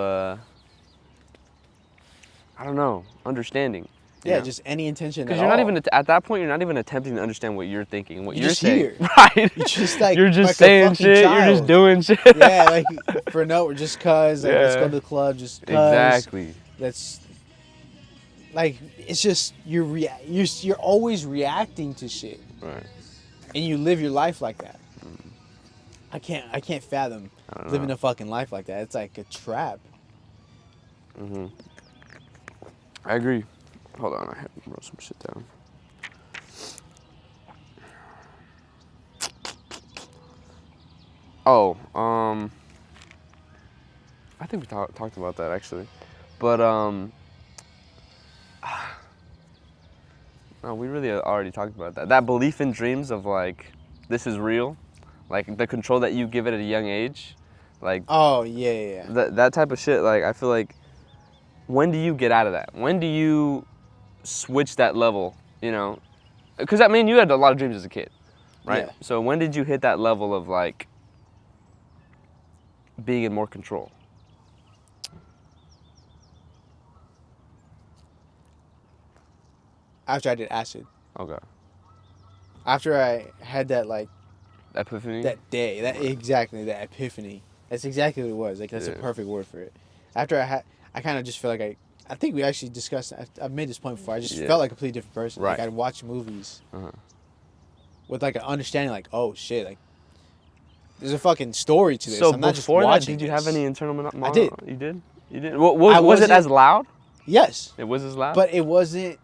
I don't know, understanding. Yeah, know? just any intention. Because you're not even at that point. You're not even attempting to understand what you're thinking, what You're you're just saying. here. Right? You're just like you're just like a saying fucking shit. child. You're just doing shit. Yeah, like for no, just cause. Like, let's go to the club, just cause. Exactly. Let's. Like, it's just you're always reacting to shit, Right. and you live your life like that. I can't fathom living a fucking life like that. It's like a trap. I agree. Hold on, I wrote some shit down. Oh, I think we talked about that actually, but no, we really already talked about that. That belief in dreams of like, this is real, like the control that you give it at a young age, like. Oh yeah. That type of shit. Like, I feel like, when do you get out of that? When do you switch that level? You know, because I mean, you had a lot of dreams as a kid, right? Yeah. So when did you hit that level of like being in more control? After I did acid. Okay. After I had that like Epiphany. that day, that epiphany. That's exactly what it was. Like that's a perfect word for it. After I kind of just felt like I think we actually discussed. I've made this point before. I just felt like a completely different person. Right. Like I'd watch movies with like an understanding, like, oh shit, like there's a fucking story to this. So I'm not just before that, watching did you this. have any internal monologue? I did. You did. You did. Was it as loud? Yes. It was as loud. But it wasn't.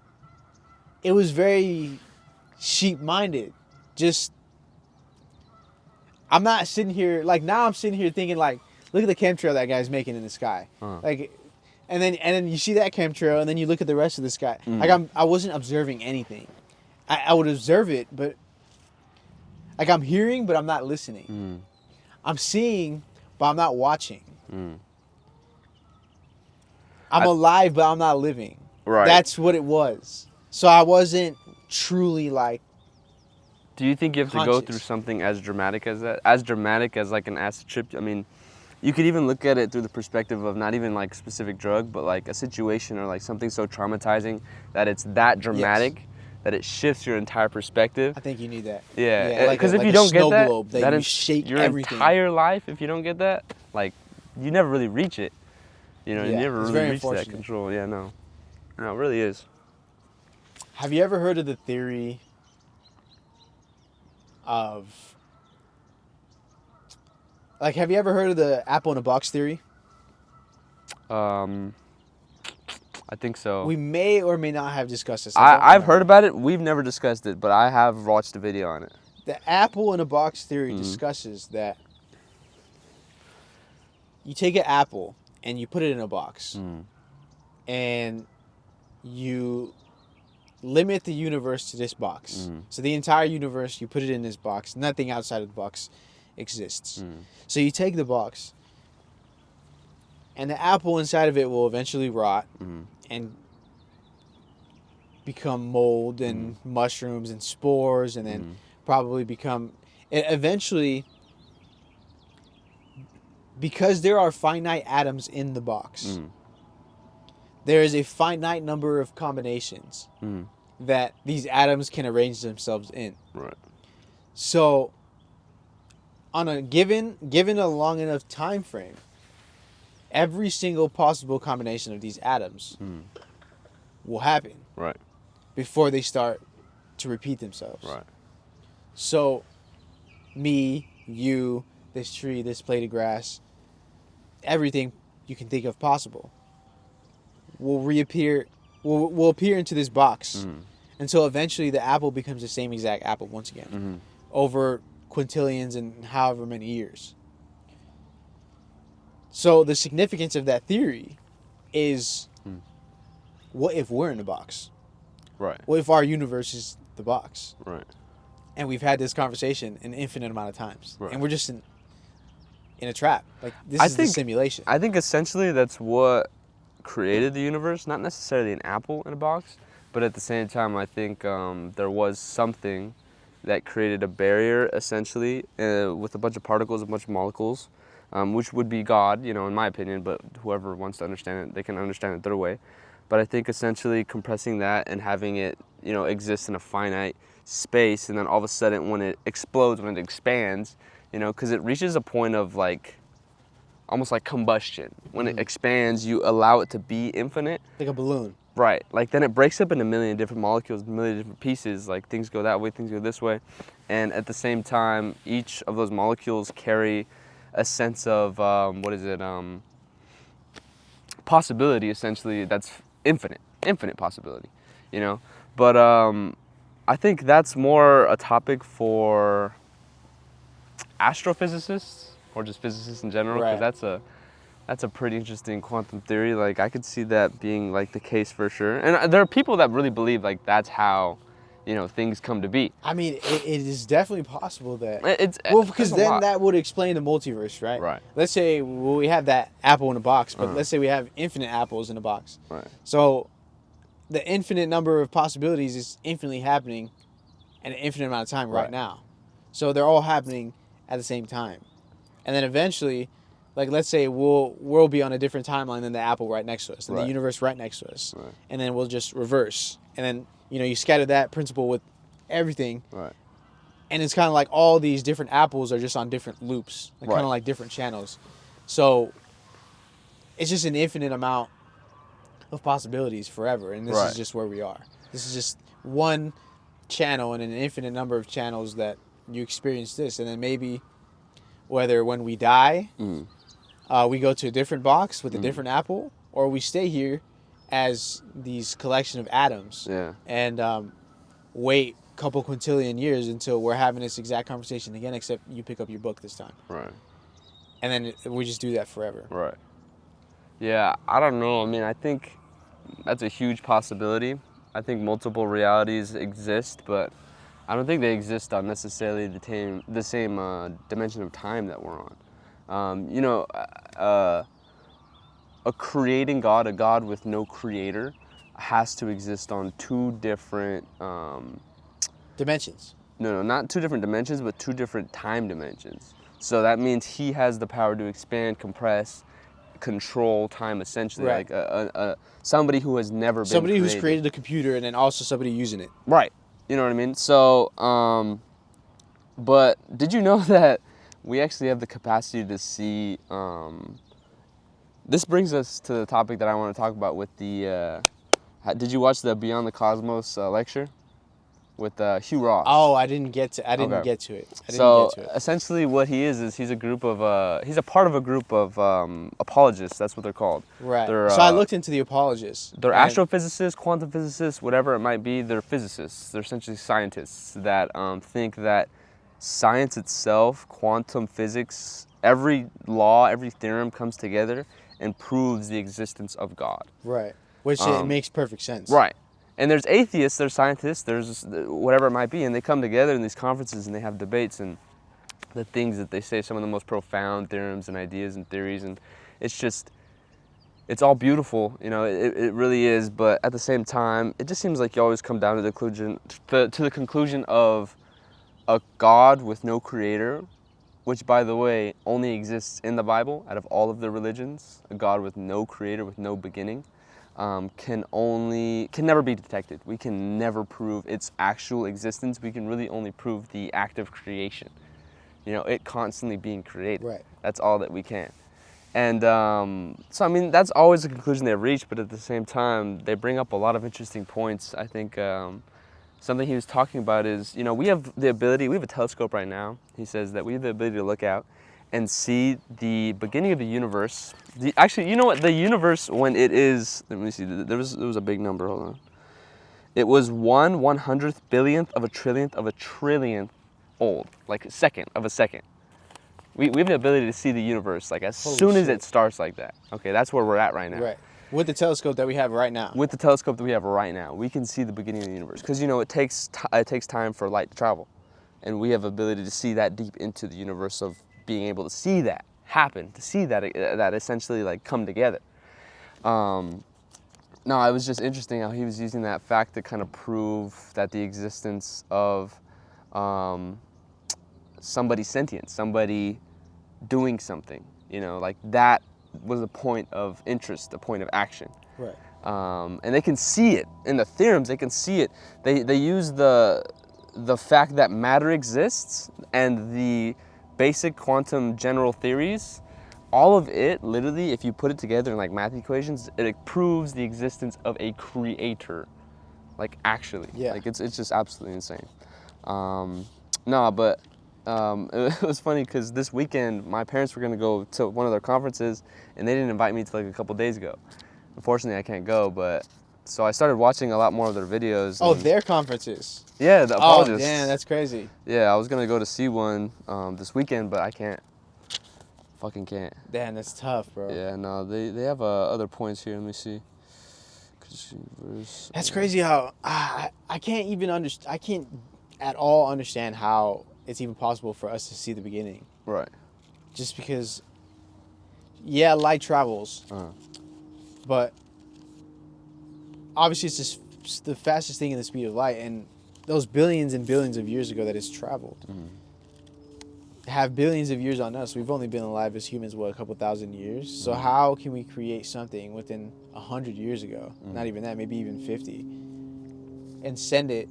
It was very sheep-minded. Just, I'm not sitting here like now. I'm sitting here thinking like, look at the chemtrail that guy's making in the sky, like, and then you see that chemtrail, and then you look at the rest of the sky. Like I wasn't observing anything. I would observe it, but like I'm hearing, but I'm not listening. I'm seeing, but I'm not watching. I'm alive, but I'm not living. Right. That's what it was. So I wasn't truly like. Do you think you have to go conscious. through something as dramatic as that? As dramatic as like an acid trip? I mean, you could even look at it through the perspective of not even like a specific drug, but like a situation or like something so traumatizing that it's that dramatic that it shifts your entire perspective. I think you need that. Yeah, because like if you don't get that, globe that you shake your everything. entire life. If you don't get that, like, you never really reach it. You know, you Yeah, never it's really very reach that unfortunate. control. Yeah, no, it really is. Have you ever heard of the theory of, like, have you ever heard of the apple in a box theory? I think so. We may or may not have discussed this. I've heard about it. We've never discussed it, but I have watched a video on it. The apple in a box theory discusses that you take an apple and you put it in a box and you limit the universe to this box. So the entire universe, you put it in this box. Nothing outside of the box exists. So you take the box, and the apple inside of it will eventually rot and become mold and mushrooms and spores, and then probably become... Eventually, because there are finite atoms in the box, there is a finite number of combinations that these atoms can arrange themselves in. Right. So, on a given a long enough time frame, every single possible combination of these atoms will happen. Right. Before they start to repeat themselves. Right. So, me, you, this tree, this blade of grass, everything you can think of possible will reappear, will appear into this box until eventually the apple becomes the same exact apple once again over quintillions and however many years. So the significance of that theory is what if we're in the box? Right. What if our universe is the box? Right. And we've had this conversation an infinite amount of times. Right. And we're just in a trap. Like, this is the simulation. I think essentially that's what created the universe. Not necessarily an apple in a box, but at the same time, I think there was something that created a barrier, essentially, with a bunch of particles, a bunch of molecules, which would be God, you know, in my opinion, but whoever wants to understand it, they can understand it their way. But I think essentially compressing that and having it, you know, exist in a finite space, and then all of a sudden when it explodes, when it expands, you know, because it reaches a point of like, almost like combustion. When it expands, you allow it to be infinite. Like a balloon. Right. Like then it breaks up into a million different molecules, a million different pieces. Like things go that way, things go this way. And at the same time, each of those molecules carry a sense of, possibility, essentially, that's infinite possibility, you know? But I think that's more a topic for astrophysicists or just physicists in general, because that's a pretty interesting quantum theory. Like I could see that being like the case for sure. And there are people that really believe like that's how, you know, things come to be. I mean, it is definitely possible that. It's well, because then that would explain the multiverse, right? Right. Let's say we have that apple in a box, but let's say we have infinite apples in a box. Right. So the infinite number of possibilities is infinitely happening in an infinite amount of time right now. So they're all happening at the same time. And then eventually, like let's say we'll be on a different timeline than the apple right next to us, and the universe right next to us. Right. And then we'll just reverse. And then, you know, you scatter that principle with everything. Right. And it's kind of like all these different apples are just on different loops, like kind of like different channels. So it's just an infinite amount of possibilities forever. And this is just where we are. This is just one channel in an infinite number of channels that you experience this. And then maybe whether when we die, we go to a different box with a different apple, or we stay here as these collection of atoms and wait a couple quintillion years until we're having this exact conversation again, except you pick up your book this time. Right. And then we just do that forever. Right. Yeah, I don't know. I mean, I think that's a huge possibility. I think multiple realities exist, but I don't think they exist on necessarily the same dimension of time that we're on. You know, a creating God, a God with no creator, has to exist on two different dimensions. No, not two different dimensions, but two different time dimensions. So that means he has the power to expand, compress, control time, essentially. Right. Like somebody who has never been somebody who's created a computer, and then also somebody using it. Right. You know what I mean? So, but did you know that we actually have the capacity to see, this brings us to the topic that I want to talk about with the, did you watch the Beyond the Cosmos lecture with Hugh Ross? Oh, I didn't get to it. Essentially what he is he's a group of, he's a part of a group of apologists, that's what they're called. Right. So I looked into the apologists. They're astrophysicists, quantum physicists, whatever it might be. They're physicists. They're essentially scientists that think that science itself, quantum physics, every law, every theorem comes together and proves the existence of God. Right. Which it makes perfect sense. Right. And there's atheists, there's scientists, there's whatever it might be, and they come together in these conferences and they have debates, and the things that they say, some of the most profound theorems and ideas and theories, and it's all beautiful, you know, it really is, but at the same time, it just seems like you always come down to the conclusion of a God with no creator, which, by the way, only exists in the Bible out of all of the religions, a God with no creator, with no beginning. can never be detected. We can never prove its actual existence. We can really only prove the act of creation. You know, it constantly being created. Right. That's all that we can. And so, I mean, that's always the conclusion they reach, but at the same time, they bring up a lot of interesting points. I think something he was talking about is, you know, we have a telescope right now. He says that we have the ability to look out and see the beginning of the universe. Actually, you know what? The universe, when it is, let me see, there was a big number, hold on. It was 1/100th billionth of a trillionth old, like a second of a second. We have the ability to see the universe like as Holy soon as shit. it starts like that. Okay, that's where we're at right now. Right. With the telescope that we have right now. With the telescope that we have right now, we can see the beginning of the universe. Because, you know, it takes time for light to travel. And we have the ability to see that deep into the universe of being able to see that happen, to see that essentially like come together. No, it was just interesting how he was using that fact to kind of prove that the existence of somebody sentient, somebody doing something, you know, like that was a point of interest, a point of action. Right. And they can see it in the theorems. They can see it. They use the fact that matter exists and the basic quantum general theories. All of it, literally, if you put it together in like math equations, it proves the existence of a creator. Like actually, Yeah. Like it's just absolutely insane. No, but it was funny because this weekend my parents were gonna go to one of their conferences and they didn't invite me till like a couple days ago. Unfortunately, I can't go, but so I started watching a lot more of their videos. Oh, their conferences. Yeah, the Oh, apologists. damn, that's crazy. Yeah, I was gonna go to see one this weekend, but I can't. Fucking can't. Damn, that's tough, bro. Yeah, no, they have other points here. Let me see. That's crazy how I can't even understand. I can't at all understand how it's even possible for us to see the beginning. Right. Just because, yeah, light travels, but obviously it's just the fastest thing in the speed of light, and those billions and billions of years ago that it's traveled have billions of years on us. We've only been alive as humans, what, a couple thousand years? So how can we create something within 100 years ago? Not even that, maybe even 50, and send it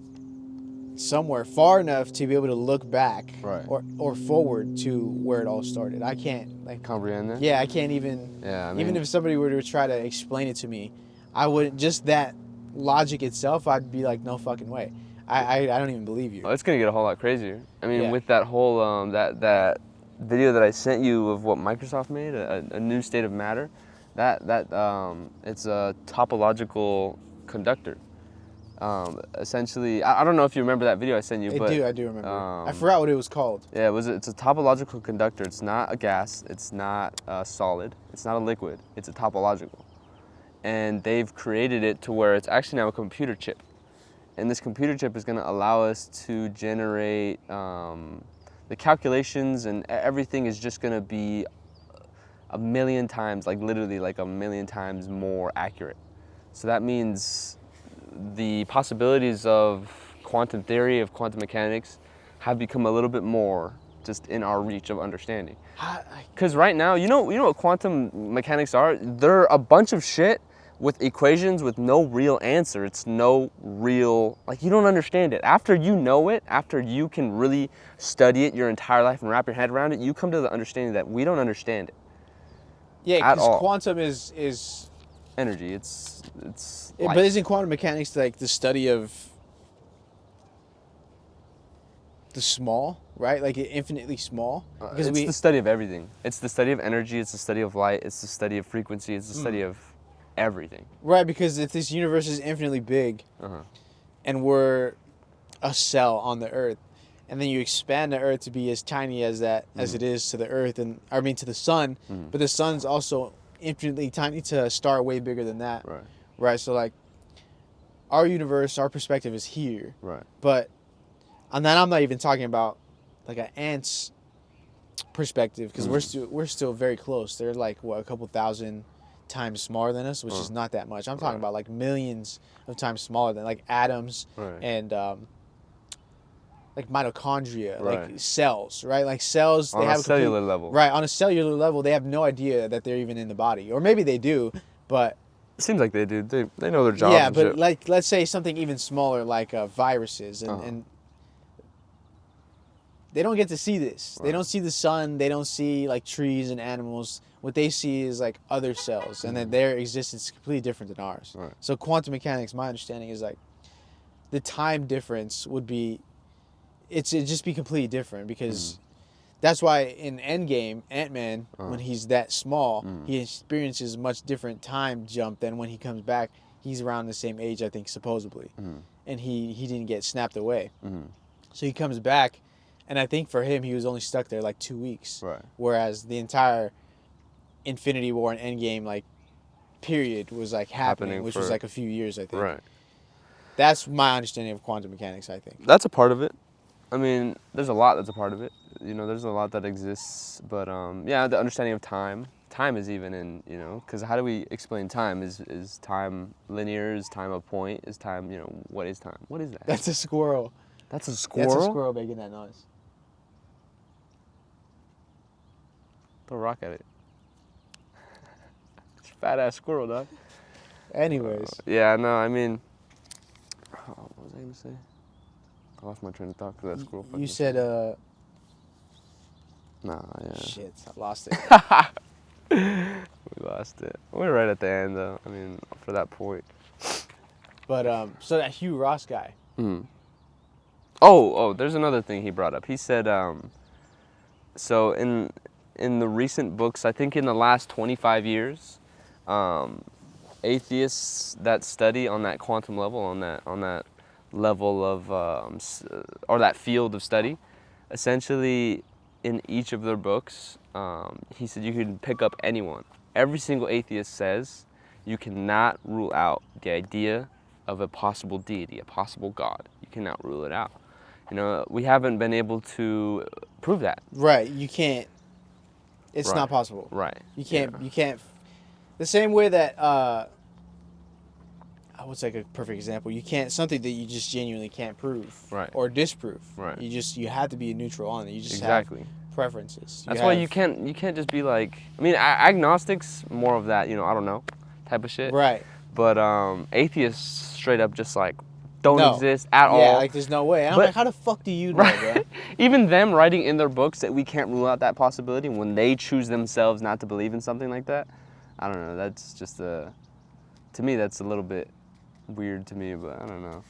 somewhere far enough to be able to look back or forward to where it all started. I can't like comprehend that. Yeah, I can't even. Yeah, I mean, even if somebody were to try to explain it to me, I wouldn't. Just that logic itself, I'd be like, no fucking way. I don't even believe you. Oh, it's gonna get a whole lot crazier. I mean, Yeah. with that whole that video that I sent you of what Microsoft made, a new state of matter, that it's a topological conductor. Essentially, I don't know if you remember that video I sent you, but I do remember. I forgot what it was called. yeah, it's a topological conductor. It's not a gas. It's not a solid. It's not a liquid. It's a topological, and they've created it to where it's actually now a computer chip. And this computer chip is going to allow us to generate the calculations, and everything is just going to be a million times, like literally like a million times more accurate. So that means the possibilities of quantum theory, of quantum mechanics, have become a little bit more just in our reach of understanding. Because right now, you know what quantum mechanics are? They're a bunch of shit with equations with no real answer. It's no real, like, you don't understand it. After you know it, after you can really study it your entire life and wrap your head around it, you come to the understanding that we don't understand it. Yeah, because quantum is energy. It's light. But isn't quantum mechanics like the study of the small, right? Like infinitely small? Because it's the study of everything. It's the study of energy. It's the study of light. It's the study of frequency. It's the study of everything. Right, because if this universe is infinitely big and we're a cell on the earth, and then you expand the earth to be as tiny as that as it is to the earth, and I mean to the sun, but the sun's also infinitely tiny to a star way bigger than that. Right, so like our universe, our perspective is here. Right. But and then I'm not even talking about like an ant's perspective, because we're still very close. They're like what, a couple thousand times smaller than us, which is not that much. I'm talking about like millions of times smaller than like atoms and like mitochondria, like cells, right? Like cells, on they have a cellular level. Right, on a cellular level, they have no idea that they're even in the body, or maybe they do, but Seems like they do. They know their jobs. Yeah, and but shit. like let's say something even smaller like viruses, and they don't get to see this. They Right. don't see the sun. They don't see like trees and animals. What they see is like other cells, and then their existence is completely different than ours. Right. So quantum mechanics, my understanding is like the time difference would be, it'd just be completely different because that's why in Endgame, Ant-Man, when he's that small, he experiences much different time jump than when he comes back. He's around the same age, I think, supposedly, and he didn't get snapped away. So he comes back, and I think for him, he was only stuck there like 2 weeks. Right. Whereas the entire Infinity War and Endgame like period was like happening, which was like a few years, I think. Right. That's my understanding of quantum mechanics, I think. That's a part of it. I mean, there's a lot that's a part of it. You know, there's a lot that exists, but yeah, the understanding of time. Time is even in, you know, because how do we explain time? Is time linear? Is time a point? Is time, you know, what is time? What is that? That's a squirrel. That's a squirrel? That's a squirrel making that noise. Throw a rock at it. It's a fat ass squirrel, dog. Anyways. Yeah, no, I mean, what was I going to say? I lost my train of thought because that squirrel fucking... You said, Nah, yeah. Shit, I lost it. We lost it. We're right at the end, though. I mean, for that point. But, so that Hugh Ross guy. Oh, there's another thing he brought up. He said, so in the recent books, I think in the last 25 years, atheists that study on that quantum level, on that level of, or that field of study, essentially in each of their books, he said you can pick up anyone. Every single atheist says you cannot rule out the idea of a possible deity, a possible God. You cannot rule it out. You know, we haven't been able to prove that. Right, you can't. It's not possible. Right. You can't. The same way that, what's like a perfect example? You can't, something that you just genuinely can't prove. Right. Or disprove. Right. You have to be neutral on it. You just Exactly. have preferences. That's why you can't just be like, I mean, agnostics, more of that, you know, I don't know, type of shit. Right. But atheists straight up just like don't exist at all. Yeah, like there's no way. And I'm like, how the fuck do you know, bro? Even them writing in their books that we can't rule out that possibility when they choose themselves not to believe in something like that. I don't know. That's just to me, that's a little bit weird to me, but I don't know.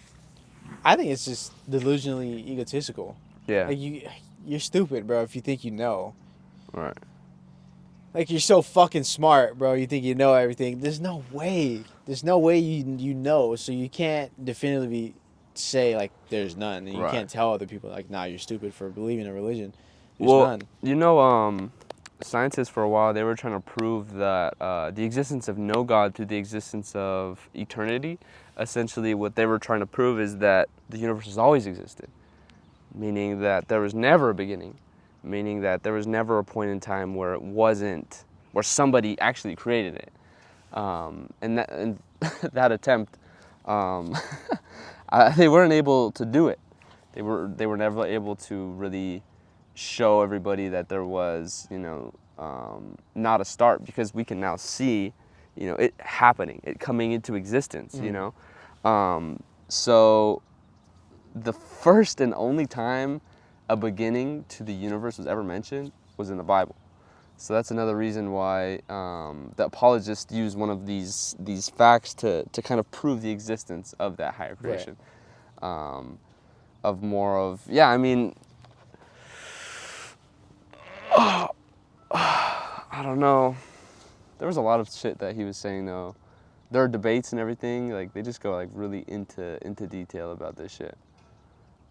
I think it's just delusionally egotistical. Yeah. Like you're stupid, bro, if you think you know. Right. Like you're so fucking smart, bro. You think you know everything. There's no way. There's no way you know. So you can't definitively say like there's none, and you can't tell other people like, nah, you're stupid for believing in a religion. There's none. You know, scientists for a while they were trying to prove that the existence of no God through the existence of eternity. Essentially, what they were trying to prove is that the universe has always existed, meaning that there was never a beginning. Meaning that there was never a point in time where it wasn't, where somebody actually created it, and that attempt, they weren't able to do it. They were never able to really show everybody that there was, you know, not a start, because we can now see, you know, it happening, it coming into existence, you know, so the first and only time a beginning to the universe was ever mentioned was in the Bible. So that's another reason why the apologists use one of these facts to kind of prove the existence of that higher creation. Right. Of more of, yeah, I mean, I don't know. There was a lot of shit that he was saying though. There are debates and everything, like they just go like really into detail about this shit.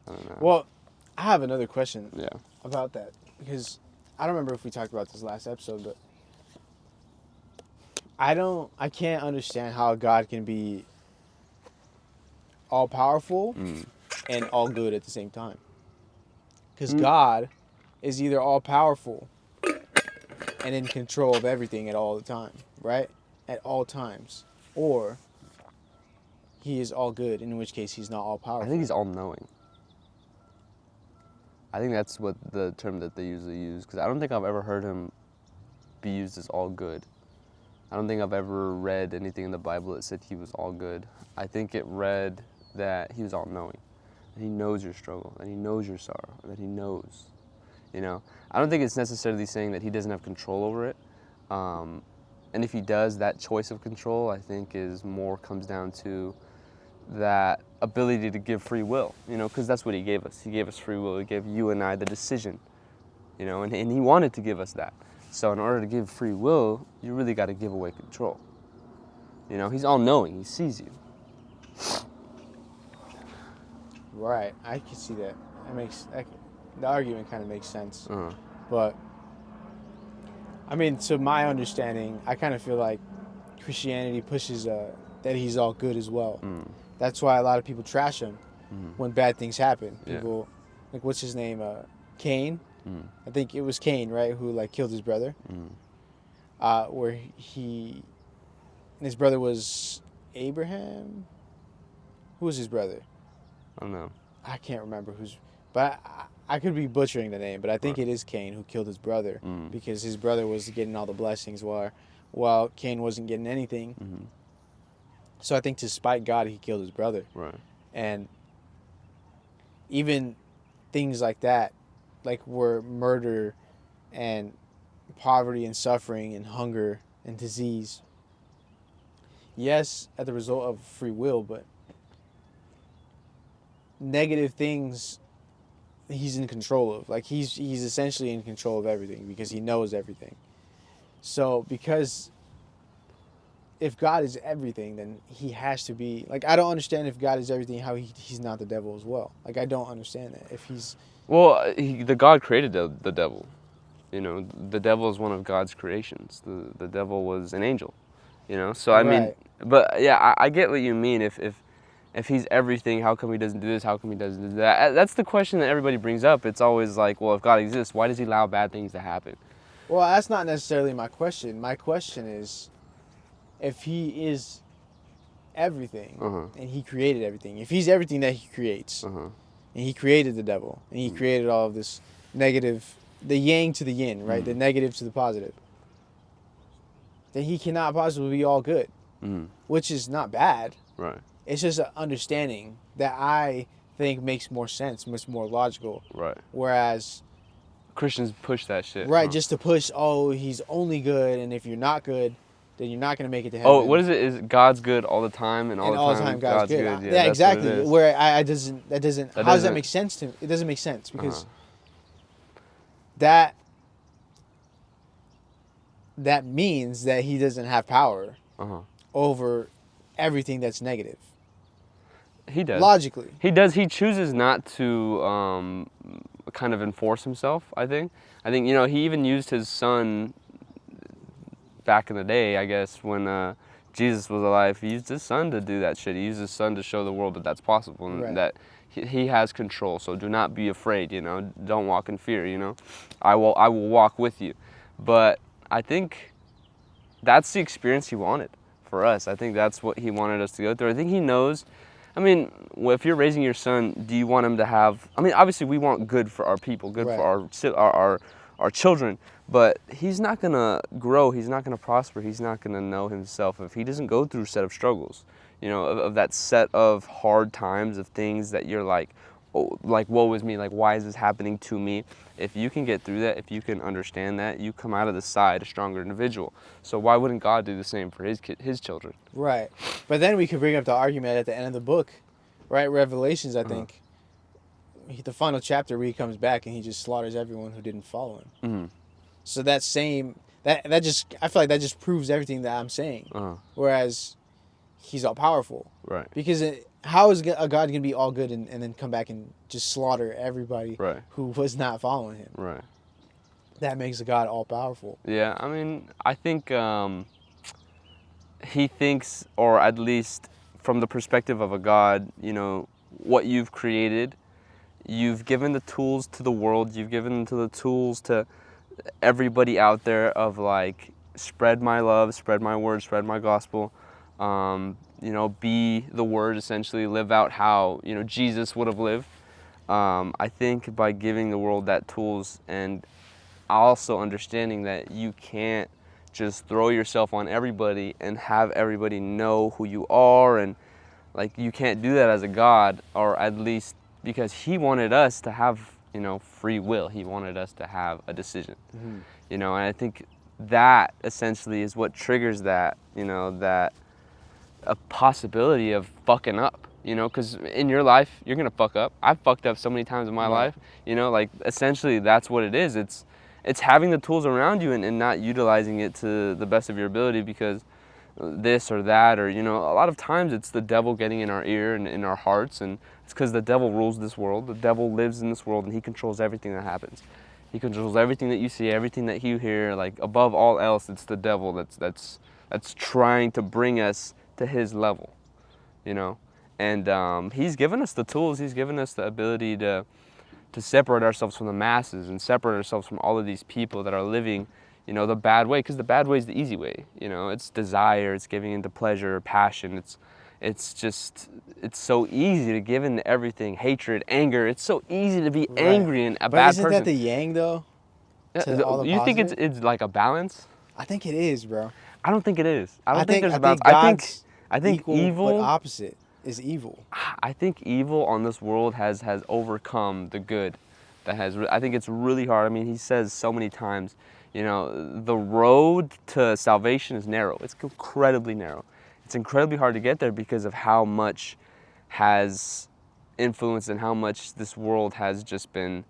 I don't know. Well, I have another question Yeah. about that, because I don't remember if we talked about this last episode, but I can't understand how God can be all powerful and all good at the same time. Because God is either all powerful and in control of everything at all the time, right? At all times. Or he is all good, in which case he's not all powerful. I think he's all knowing. I think that's what the term that they usually use, because I don't think I've ever heard him be used as all good. I don't think I've ever read anything in the Bible that said he was all good. I think it read that he was all knowing. That he knows your struggle, that he knows your sorrow, that he knows. You know, I don't think it's necessarily saying that he doesn't have control over it. And if he does, that choice of control, I think, comes down to that ability to give free will, you know, because that's what he gave us. He gave us free will. He gave you and I the decision, you know, and he wanted to give us that. So in order to give free will, you really got to give away control. You know, he's all-knowing. He sees you. Right, I can see that. The argument kind of makes sense. But I mean, to my understanding, I kind of feel like Christianity pushes that he's all good as well. That's why a lot of people trash him when bad things happen. People, like, what's his name? Cain. I think it was Cain, right? Who like killed his brother. Where his brother was Abraham. Who was his brother? I don't know. I can't remember but I could be butchering the name, but I think it is Cain who killed his brother because his brother was getting all the blessings while Cain wasn't getting anything. So I think to spite God, he killed his brother. Right. And even things like that, like where murder and poverty and suffering and hunger and disease, yes, as a result of free will, but negative things he's in control of. Like he's essentially in control of everything because he knows everything. So because if God is everything, then he has to be like, I don't understand if God is everything, how he's not the devil as well. Like I don't understand that. If he's the God created the devil. You know, the devil is one of God's creations. The devil was an angel. You know, so I mean, but yeah, I get what you mean. If he's everything, how come he doesn't do this? How come he doesn't do that? That's the question that everybody brings up. It's always like, well, if God exists, why does he allow bad things to happen? Well, that's not necessarily my question. My question is, if he is everything and he created everything, if he's everything that he creates, and he created the devil, and he created all of this negative, the yang to the yin, right? The negative to the positive, then he cannot possibly be all good, which is not bad. Right. It's just an understanding that I think makes more sense, much more logical. Right. Whereas Christians push that shit. Right, just to push, he's only good, and if you're not good, then you're not going to make it to heaven. Oh, what is it? Is God's good all the time, and all the time God's good? Yeah, exactly. Where how does that make sense to me? It doesn't make sense because that means that he doesn't have power over everything that's negative. He does. Logically. He does. He chooses not to kind of enforce himself, I think. You know, he even used his son back in the day, I guess, when Jesus was alive. He used his son to do that shit. He used his son to show the world that that's possible and that he has control. So do not be afraid, you know. Don't walk in fear, you know. I will walk with you. But I think that's the experience he wanted for us. I think that's what he wanted us to go through. I think he knows. I mean, if you're raising your son, do you want him to have? I mean, obviously we want good for our people, good for our children. But he's not gonna grow. He's not gonna prosper. He's not gonna know himself if he doesn't go through a set of struggles. You know, of that set of hard times, of things that you're like, oh, like woe is me. Like, why is this happening to me? If you can get through that, if you can understand that, you come out of the side a stronger individual. So why wouldn't God do the same for his children? Right. But then we could bring up the argument at the end of the book, right? Revelations, I think. The final chapter where he comes back and he just slaughters everyone who didn't follow him. So that just, I feel like that just proves everything that I'm saying. Whereas he's all powerful. Right. Because how is a God going to be all good and then come back and just slaughter everybody who was not following him? Right. That makes a God all powerful. Yeah, I mean, I think he thinks, or at least from the perspective of a God, you know, what you've created, you've given the tools to the world, you've given the tools to everybody out there of like, spread my love, spread my word, spread my gospel. You know, be the word, essentially, live out how, you know, Jesus would have lived. I think by giving the world that tools and also understanding that you can't just throw yourself on everybody and have everybody know who you are. And like, you can't do that as a God, or at least because he wanted us to have, you know, free will. He wanted us to have a decision, you know, and I think that essentially is what triggers that, you know, that a possibility of fucking up, you know, because in your life, you're going to fuck up. I've fucked up so many times in my life, you know, like essentially that's what it is. It's having the tools around you and not utilizing it to the best of your ability because this or that, or, you know, a lot of times it's the devil getting in our ear and in our hearts, and it's because the devil rules this world. The devil lives in this world and he controls everything that happens. He controls everything that you see, everything that you hear. Like, above all else, it's the devil that's trying to bring us to his level, you know. And he's given us the tools. He's given us the ability to separate ourselves from the masses and separate ourselves from all of these people that are living, you know, the bad way, because the bad way is the easy way. You know, it's desire, it's giving into pleasure, passion. It's just, it's so easy to give into everything. Hatred, anger. It's so easy to be angry and a bad person. But isn't that the yang though? To all the You think positive? it's like a balance? I think it is, bro. I don't think it is. I don't think there's a balance. I think equal, evil, but opposite is evil. I think evil on this world has overcome the good. I think it's really hard. I mean, he says so many times, you know, the road to salvation is narrow. It's incredibly narrow. It's incredibly hard to get there because of how much has influenced and how much this world has just been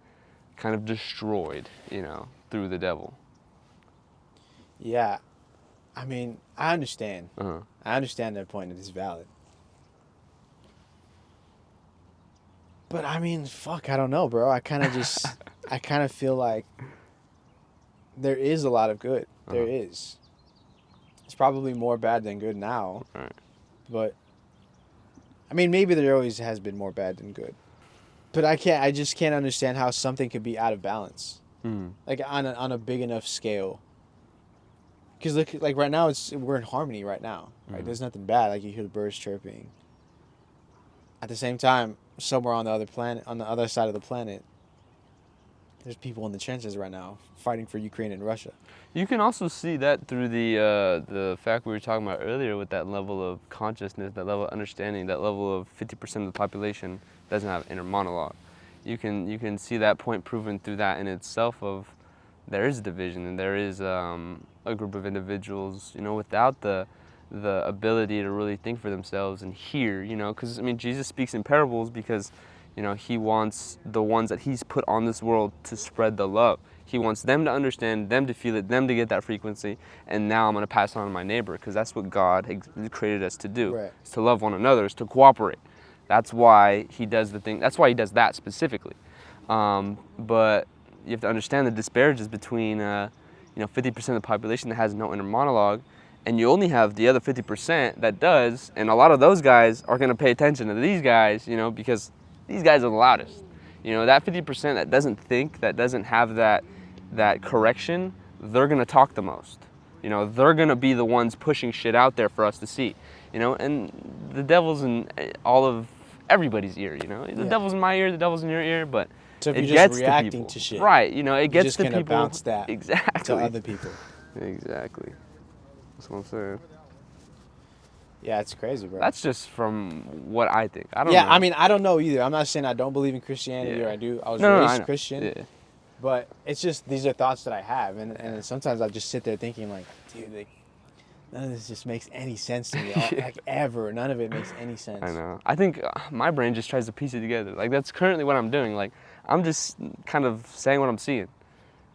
kind of destroyed, you know, through the devil. Yeah. I mean, I understand. I understand that point. It is valid. But I mean, fuck, I don't know, bro. I kind of feel like there is a lot of good. There is. It's probably more bad than good now. Right. But I mean, maybe there always has been more bad than good. But I just can't understand how something could be out of balance. Like on a big enough scale. Because look, like right now we're in harmony right now. Right? There's nothing bad. Like you hear the birds chirping. At the same time, somewhere on the other side of the planet, there's people in the trenches right now fighting for Ukraine and Russia. You can also see that through the fact we were talking about earlier with that level of consciousness, that level of understanding, that level of 50% of the population doesn't have inner monologue. You can see that point proven through that in itself of there is division and there is a group of individuals, you know, without the ability to really think for themselves and hear, you know, because I mean Jesus speaks in parables because, you know, he wants the ones that he's put on this world to spread the love. He wants them to understand, them to feel it, them to get that frequency, and now I'm going to pass it on to my neighbor because that's what God created us to do. Right. It's to love one another, it's to cooperate. That's why he does the thing. That's why he does that specifically. But you have to understand the disparages between, 50% of the population that has no inner monologue, and you only have the other 50% that does, and a lot of those guys are going to pay attention to these guys, you know, because these guys are the loudest. You know, that 50% that doesn't think, that doesn't have that correction, they're going to talk the most. You know, they're going to be the ones pushing shit out there for us to see. You know, and the devil's in all of everybody's ear, you know. The devil's in my ear, the devil's in your ear, but so if it you're gets just reacting to people. To shit. Right, you know, it gets just to people. Bounce that exactly. to other people. Exactly. That's what I'm saying. Yeah, it's crazy, bro. That's just from what I think. I don't know. Yeah, I mean, I don't know either. I'm not saying I don't believe in Christianity or I do. I was raised Christian. Yeah. But it's just, these are thoughts that I have. And sometimes I just sit there thinking like, dude, like, none of this just makes any sense to me. Like, ever. None of it makes any sense. I know. I think my brain just tries to piece it together. Like, that's currently what I'm doing. Like, I'm just kind of saying what I'm seeing.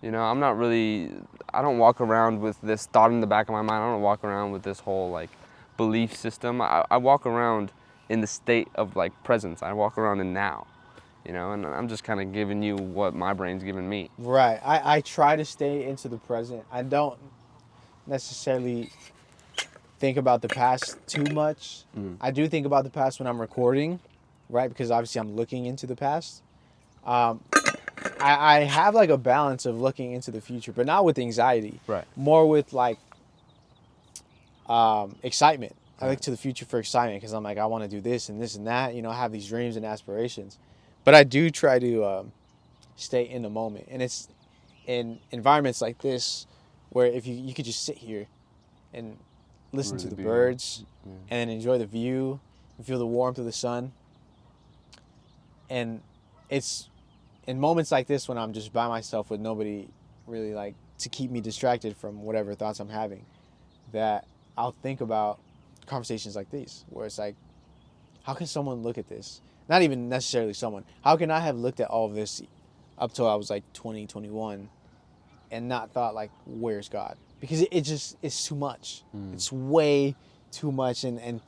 You know, I'm not really, I don't walk around with this thought in the back of my mind. I don't walk around with this whole, like, belief system. I walk around in the state of, like, presence. I walk around in now. You know, and I'm just kind of giving you what my brain's giving me. Right. I try to stay into the present. I don't necessarily think about the past too much. I do think about the past when I'm recording, right? Because obviously I'm looking into the past. I have like a balance of looking into the future, but not with anxiety. Right. More with like excitement. I look to the future for excitement because I'm like, I want to do this and this and that. You know, I have these dreams and aspirations. But I do try to stay in the moment. And it's in environments like this where if you could just sit here and listen to Really the be, birds yeah. and enjoy the view and feel the warmth of the sun. And it's in moments like this when I'm just by myself with nobody really like to keep me distracted from whatever thoughts I'm having, that I'll think about conversations like these where it's like, how can someone look at this? Not even necessarily someone. How can I have looked at all of this up till I was like 20, 21 and not thought like, where's God? Because it just, it's too much. It's way too much, and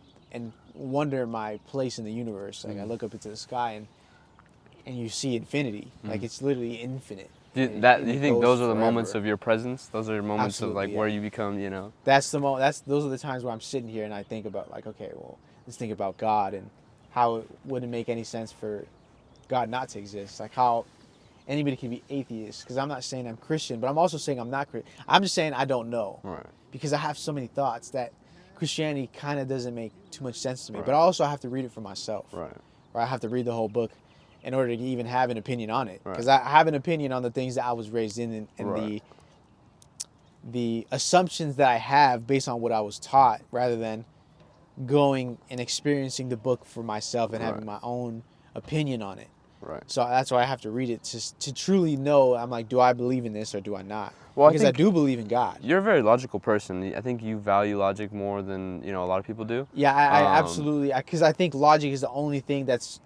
wonder my place in the universe. Like I look up into the sky and you see infinity. Like it's literally infinite. Do you, And do you it think goes those are the moments forever. of your presence? Those are your moments of Absolutely, like where yeah. you become, you know. Those are the times where I'm sitting here and I think about like, okay, well, let's think about God and how it wouldn't make any sense for God not to exist. Like how anybody can be atheist, because I'm not saying I'm Christian, but I'm also saying I'm not Christian. I'm just saying I don't know. Right. Because I have so many thoughts that Christianity kind of doesn't make too much sense to me. Right. But also I have to read it for myself. Right. Or I have to read the whole book in order to even have an opinion on it. Because Right. I have an opinion on the things that I was raised in and Right. the assumptions that I have based on what I was taught, rather than going and experiencing the book for myself and having my own opinion on it. Right. So that's why I have to read it to truly know. I'm like, do I believe in this or do I not? Well, Because I do believe in God. You're a very logical person. I think you value logic more than, a lot of people do. Yeah, I absolutely, because I think logic is the only thing that's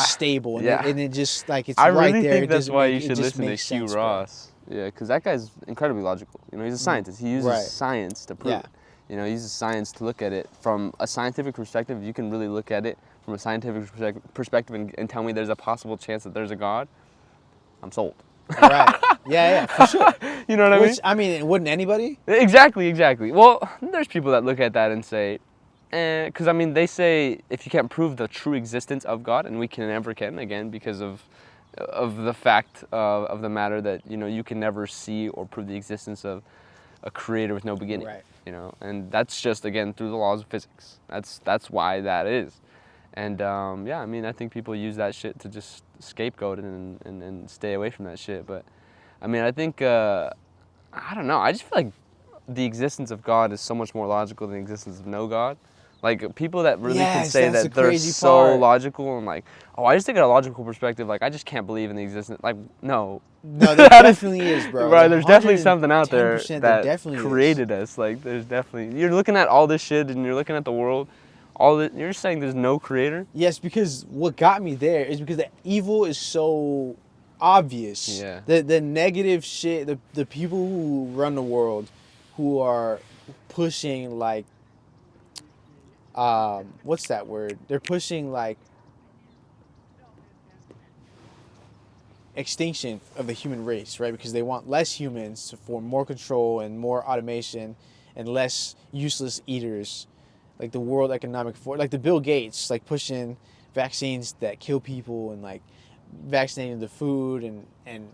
stable, and yeah. it just like it's I right really there. think It that's doesn't why make, you it should just listen to makes Hugh sense, bro. Ross. Yeah, because that guy's incredibly logical. He's a scientist. He uses Right. science to prove Yeah. it. He uses science to look at it from a scientific perspective. You can really look at it from a scientific perspective and tell me there's a possible chance that there's a God. I'm sold. Right. Yeah, for sure. You know what Which I mean, wouldn't anybody? Exactly. Well, there's people that look at that and say, because they say if you can't prove the true existence of God, and we can never can, again, because of the fact of the matter that you can never see or prove the existence of a creator with no beginning. Right. And that's just, again, through the laws of physics. That's why that is. And I think people use that shit to just scapegoat it and stay away from that shit. But I think I don't know. I just feel like the existence of God is so much more logical than the existence of no God. Like people that really can say that's that the they're crazy so part. logical and like, oh, I just take it a logical perspective. Like I just can't believe in the existence. Like no. No, there definitely is, bro. Right, there's definitely something out there 110% that definitely created us. Like there's definitely, you're looking at all this shit and you're looking at the world. You're saying there's no creator? Yes, because what got me there is because the evil is so obvious. Yeah. The negative shit, the people who run the world, who are pushing like, what's that word? They're pushing like extinction of the human race, right? Because they want less humans for more control and more automation and less useless eaters. Like the World Economic Forum, like the Bill Gates, like pushing vaccines that kill people and like vaccinating the food and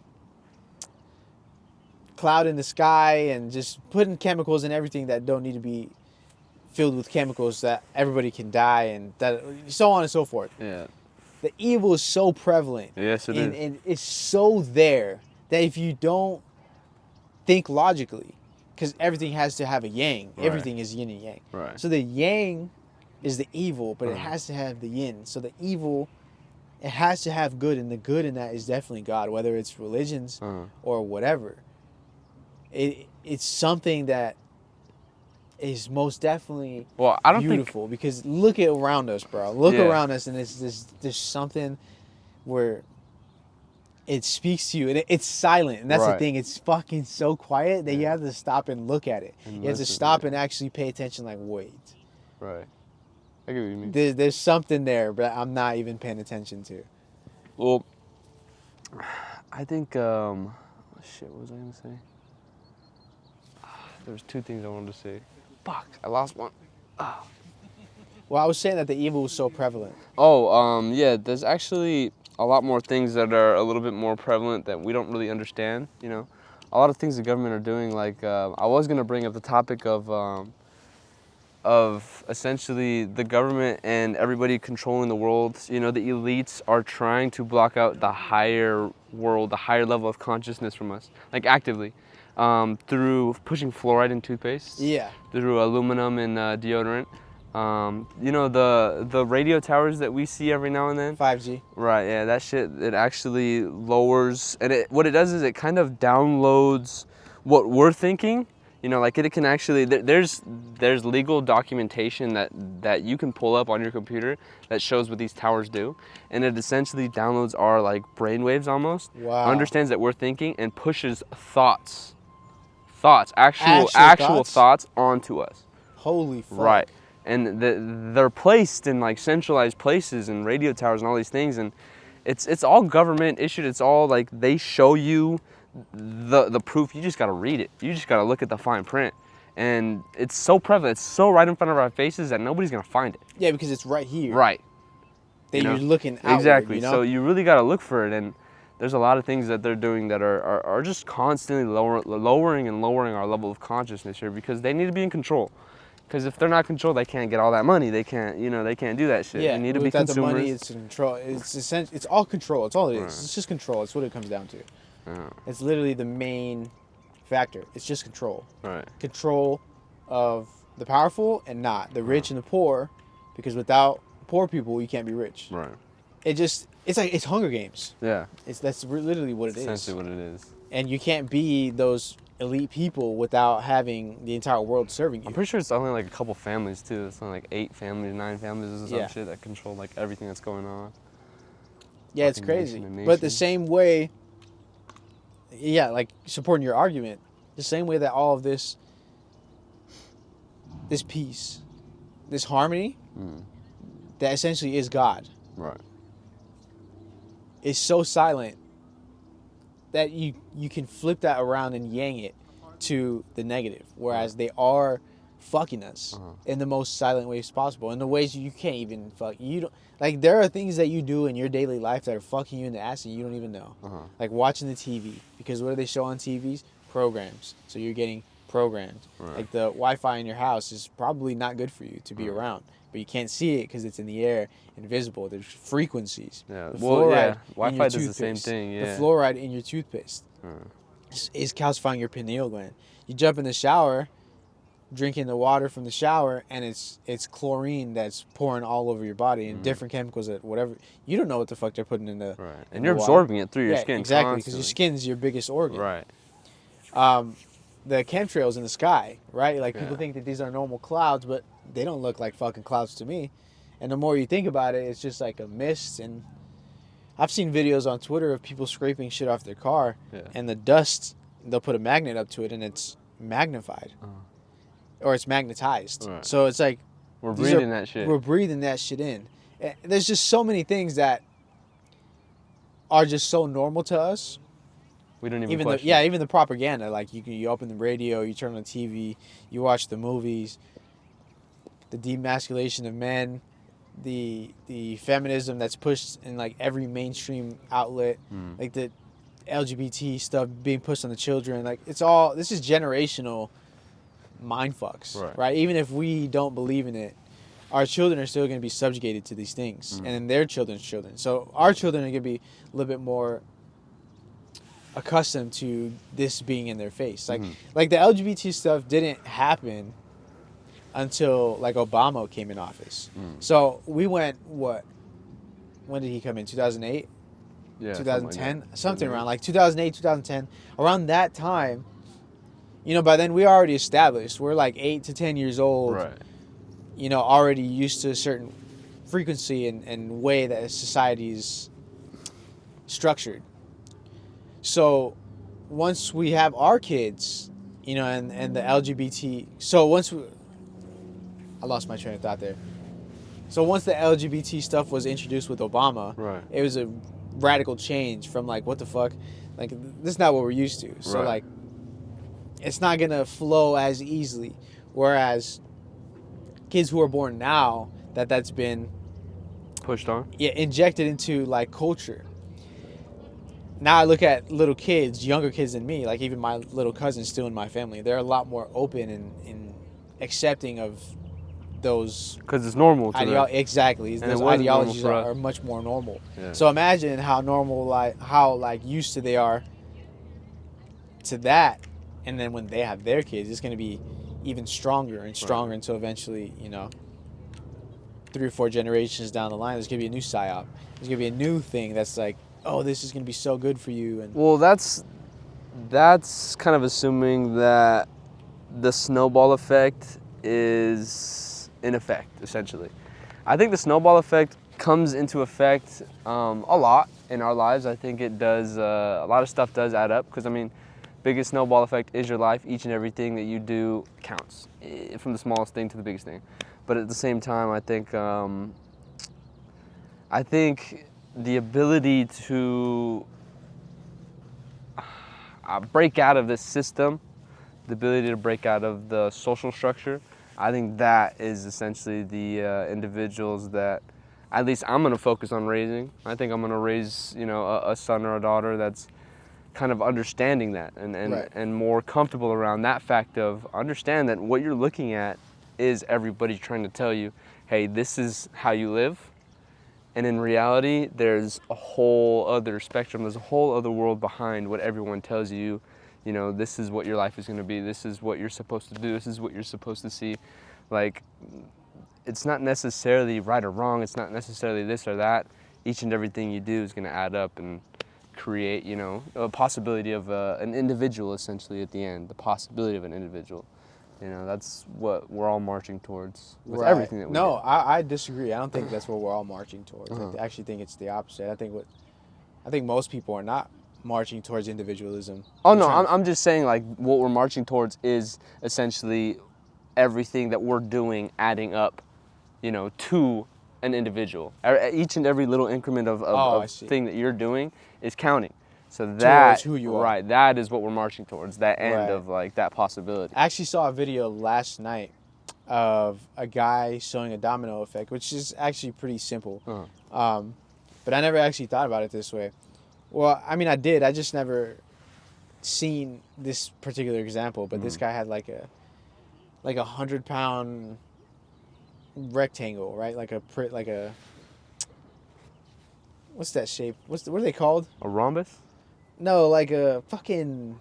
cloud in the sky and just putting chemicals in everything that don't need to be filled with chemicals that everybody can die and that so on and so forth. Yeah. The evil is so prevalent. Yes, it is. And it's so there that if you don't think logically, because everything has to have a yang. Right. Everything is yin and yang. Right. So the yang is the evil, but it has to have the yin. So the evil, it has to have good, and the good in that is definitely God, whether it's religions or whatever. It's something that is most definitely beautiful because look at around us, bro. Look around us, and there's something where it speaks to you, and it's silent, and that's the thing. It's fucking so quiet that you have to stop and look at it. And you have to stop and actually pay attention. Like, wait, right? I get what you mean. There's something there, but I'm not even paying attention to. Well, I think shit. What was I gonna say? There was two things I wanted to say. Fuck, I lost one. Well, I was saying that the evil was so prevalent. Yeah. There's actually a lot more things that are a little bit more prevalent that we don't really understand. A lot of things the government are doing. Like I was gonna bring up the topic of essentially the government and everybody controlling the world. The elites are trying to block out the higher world, the higher level of consciousness from us, like actively. through pushing fluoride in toothpaste. Yeah. Through aluminum in deodorant. You know, the radio towers that we see every now and then. 5G. Right. Yeah. That shit. It actually lowers, and what it does is it kind of downloads what we're thinking. You know, like it can actually, there's legal documentation that you can pull up on your computer that shows what these towers do, and it essentially downloads our like brainwaves almost. Wow. Understands that we're thinking and pushes actual thoughts? thoughts onto us. Holy fuck. Right. And they're placed in like centralized places and radio towers and all these things, and it's all government issued. It's all like they show you the proof. You just gotta read it. You just gotta look at the fine print, and it's so prevalent. It's so right in front of our faces that nobody's gonna find it. Yeah, because it's right here. Right. That You know? you're looking outward, Exactly. you know? So you really gotta look for it, and there's a lot of things that they're doing that are just constantly lowering our level of consciousness here, because they need to be in control. Because if they're not controlled, they can't get all that money. They can't, they can't do that shit. Yeah, they need to be without consumers. the money, it's control. It's all control. It's all it is. Right. It's just control. It's what it comes down to. Yeah. It's literally the main factor. It's just control. Right. Control of the powerful and not the rich and the poor, because without poor people, you can't be rich. Right. It's like it's Hunger Games. Yeah. That's literally what it is. Essentially what it is. And you can't be those elite people without having the entire world serving you. I'm pretty sure it's only like a couple families too. It's only like 8 families, 9 families or some Yeah. shit that control like everything that's going on. Yeah, it's Fucking crazy. nation to But the nation. same way, yeah, like supporting your argument, the same way that all of this peace, this harmony, that essentially is God, Right. is so silent that you can flip that around and yang it to the negative, whereas they are fucking us in the most silent ways possible, in the ways you can't even you don't, like, there are things that you do in your daily life that are fucking you in the ass and you don't even know. Like watching the TV, because what do they show on TVs? Programs. So you're getting programmed. Right. Like the Wi-Fi in your house is probably not good for you to be around, but you can't see it because it's in the air, invisible. There's frequencies. Yeah. The Well, yeah. fluoride in Wi-Fi your does the same toothpaste. thing. Yeah. The fluoride in your toothpaste is calcifying your pineal gland. You jump in the shower, drinking the water from the shower, and it's chlorine that's pouring all over your body, and different chemicals that whatever, you don't know what the fuck they're putting in the Right. in And the you're water. absorbing it through your Yeah, skin. exactly, because your constantly. skin's your biggest organ. Right. The chemtrails in the sky, right? Like people Yeah. think that these are normal clouds, but they don't look like fucking clouds to me. And the more you think about it, it's just like a mist. And I've seen videos on Twitter of people scraping shit off their car, and the dust, they'll put a magnet up to it, and it's magnified, or it's magnetized. Right. So it's like We're these breathing that shit. We're breathing that shit in. And there's just so many things that are just so normal to us. We don't Even question. even the propaganda, like you open the radio, you turn on the TV, you watch the movies, the demasculation of men, the feminism that's pushed in like every mainstream outlet, like the LGBT stuff being pushed on the children, like this is generational mind fucks, right? Even if we don't believe in it, our children are still going to be subjugated to these things, and then their children's children. So our children are going to be a little bit more accustomed to this being in their face. Like the LGBT stuff didn't happen until like Obama came in office. So we went, when did he come in? 2008? Yeah. 2010? Something around like 2008, 2010. Around that time, by then we already established. We're like 8 to 10 years old. Right. Already used to a certain frequency and way that society's structured. So once we have our kids, and the LGBT, I lost my train of thought there. So once the LGBT stuff was introduced with Obama, it was a radical change from like, what the fuck? Like, this is not what we're used to. So like, it's not going to flow as easily. Whereas kids who are born now, that's been pushed on. Yeah, injected into like culture. Now I look at little kids, younger kids than me, like even my little cousins still in my family. They're a lot more open and accepting of those. Because it's normal to them. Exactly. And Those it wasn't ideologies normal for are much more normal. Yeah. So imagine how normal, how used to they are to that, and then when they have their kids, it's going to be even stronger and stronger until eventually, 3 or 4 generations down the line, there's going to be a new psyop. There's going to be a new thing that's like, oh, this is going to be so good for you. And Well, that's kind of assuming that the snowball effect is in effect, essentially. I think the snowball effect comes into effect a lot in our lives. I think it does, a lot of stuff does add up, because I mean, biggest snowball effect is your life. Each and everything that you do counts, from the smallest thing to the biggest thing. But at the same time, I think the ability to break out of this system, the ability to break out of the social structure, I think that is essentially the individuals that at least I'm going to focus on raising. I think I'm going to raise, a son or a daughter that's kind of understanding that and more comfortable around that fact of understand that what you're looking at is everybody trying to tell you, hey, this is how you live. And in reality, there's a whole other spectrum. There's a whole other world behind what everyone tells you. This is what your life is going to be. This is what you're supposed to do. This is what you're supposed to see. Like, it's not necessarily right or wrong. It's not necessarily this or that. Each and everything you do is going to add up and create, a possibility of an individual, essentially, at the end. The possibility of an individual. That's what we're all marching towards with everything that we do. No, I disagree. I don't think that's what we're all marching towards. I actually think it's the opposite. I think most people are not marching towards individualism. Oh no, I'm just saying, like, what we're marching towards is essentially everything that we're doing adding up, to an individual. Each and every little increment of thing that you're doing is counting. So that, who you are. Right, that is what we're marching towards, that end of, like, that possibility. I actually saw a video last night of a guy showing a domino effect, which is actually pretty simple. But I never actually thought about it this way. Well, I mean, I did. I just never seen this particular example. But this guy had like a 100-pound rectangle, right? Like a what's that shape? What are they called? A rhombus? No, like a fucking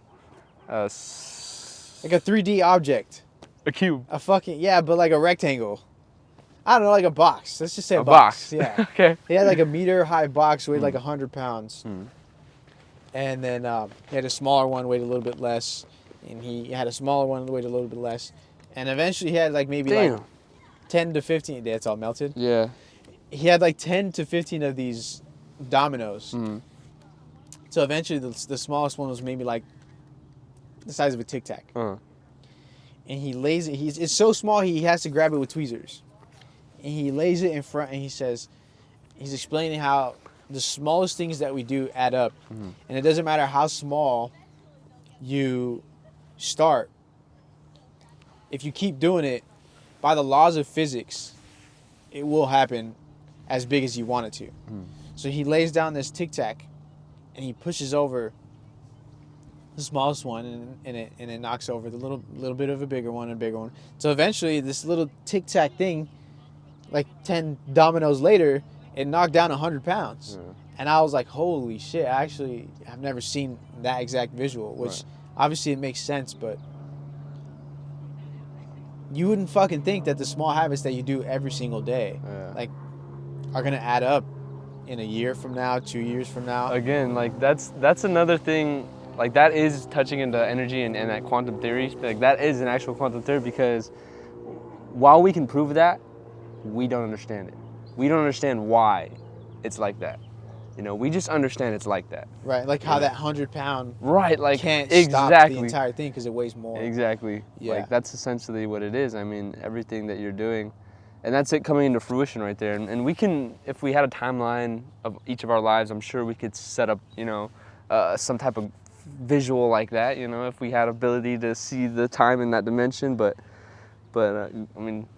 like a 3D object. A cube. A fucking but like a rectangle. I don't know, like a box. Let's just say a box. Yeah. Okay. He had like a meter-high box, weighed like 100 pounds. And then he had a smaller one, weighed a little bit less. And he had a smaller one, weighed a little bit less. And eventually he had like maybe like 10 to 15. It's all melted. Yeah. He had like 10 to 15 of these dominoes. So eventually the smallest one was maybe like the size of a Tic Tac. And he lays it. It's so small he has to grab it with tweezers. And he lays it in front and he's explaining how the smallest things that we do add up. And it doesn't matter how small you start. If you keep doing it, by the laws of physics, it will happen as big as you want it to. So he lays down this Tic Tac and he pushes over the smallest one and it knocks over the little bit of a bigger one and a bigger one. So eventually this little Tic Tac thing, like 10 dominoes later, it knocked down 100 pounds. And I was like, holy shit, I actually have never seen that exact visual, which obviously it makes sense, but you wouldn't fucking think that the small habits that you do every single day, like, are gonna add up in a year from now, 2 years from now. Again, like, that's another thing. Like, that is touching into energy and that quantum theory. Like, that is an actual quantum theory, because while we can prove that, we don't understand it. We don't understand why it's like that. We just understand it's like that. Right, like how that 100-pound like can't exactly stop the entire thing because it weighs more. Exactly. Yeah. Like, that's essentially what it is. I mean, everything that you're doing, and that's it coming into fruition right there. And we can, if we had a timeline of each of our lives, I'm sure we could set up, some type of visual like that. If we had ability to see the time in that dimension, but I mean,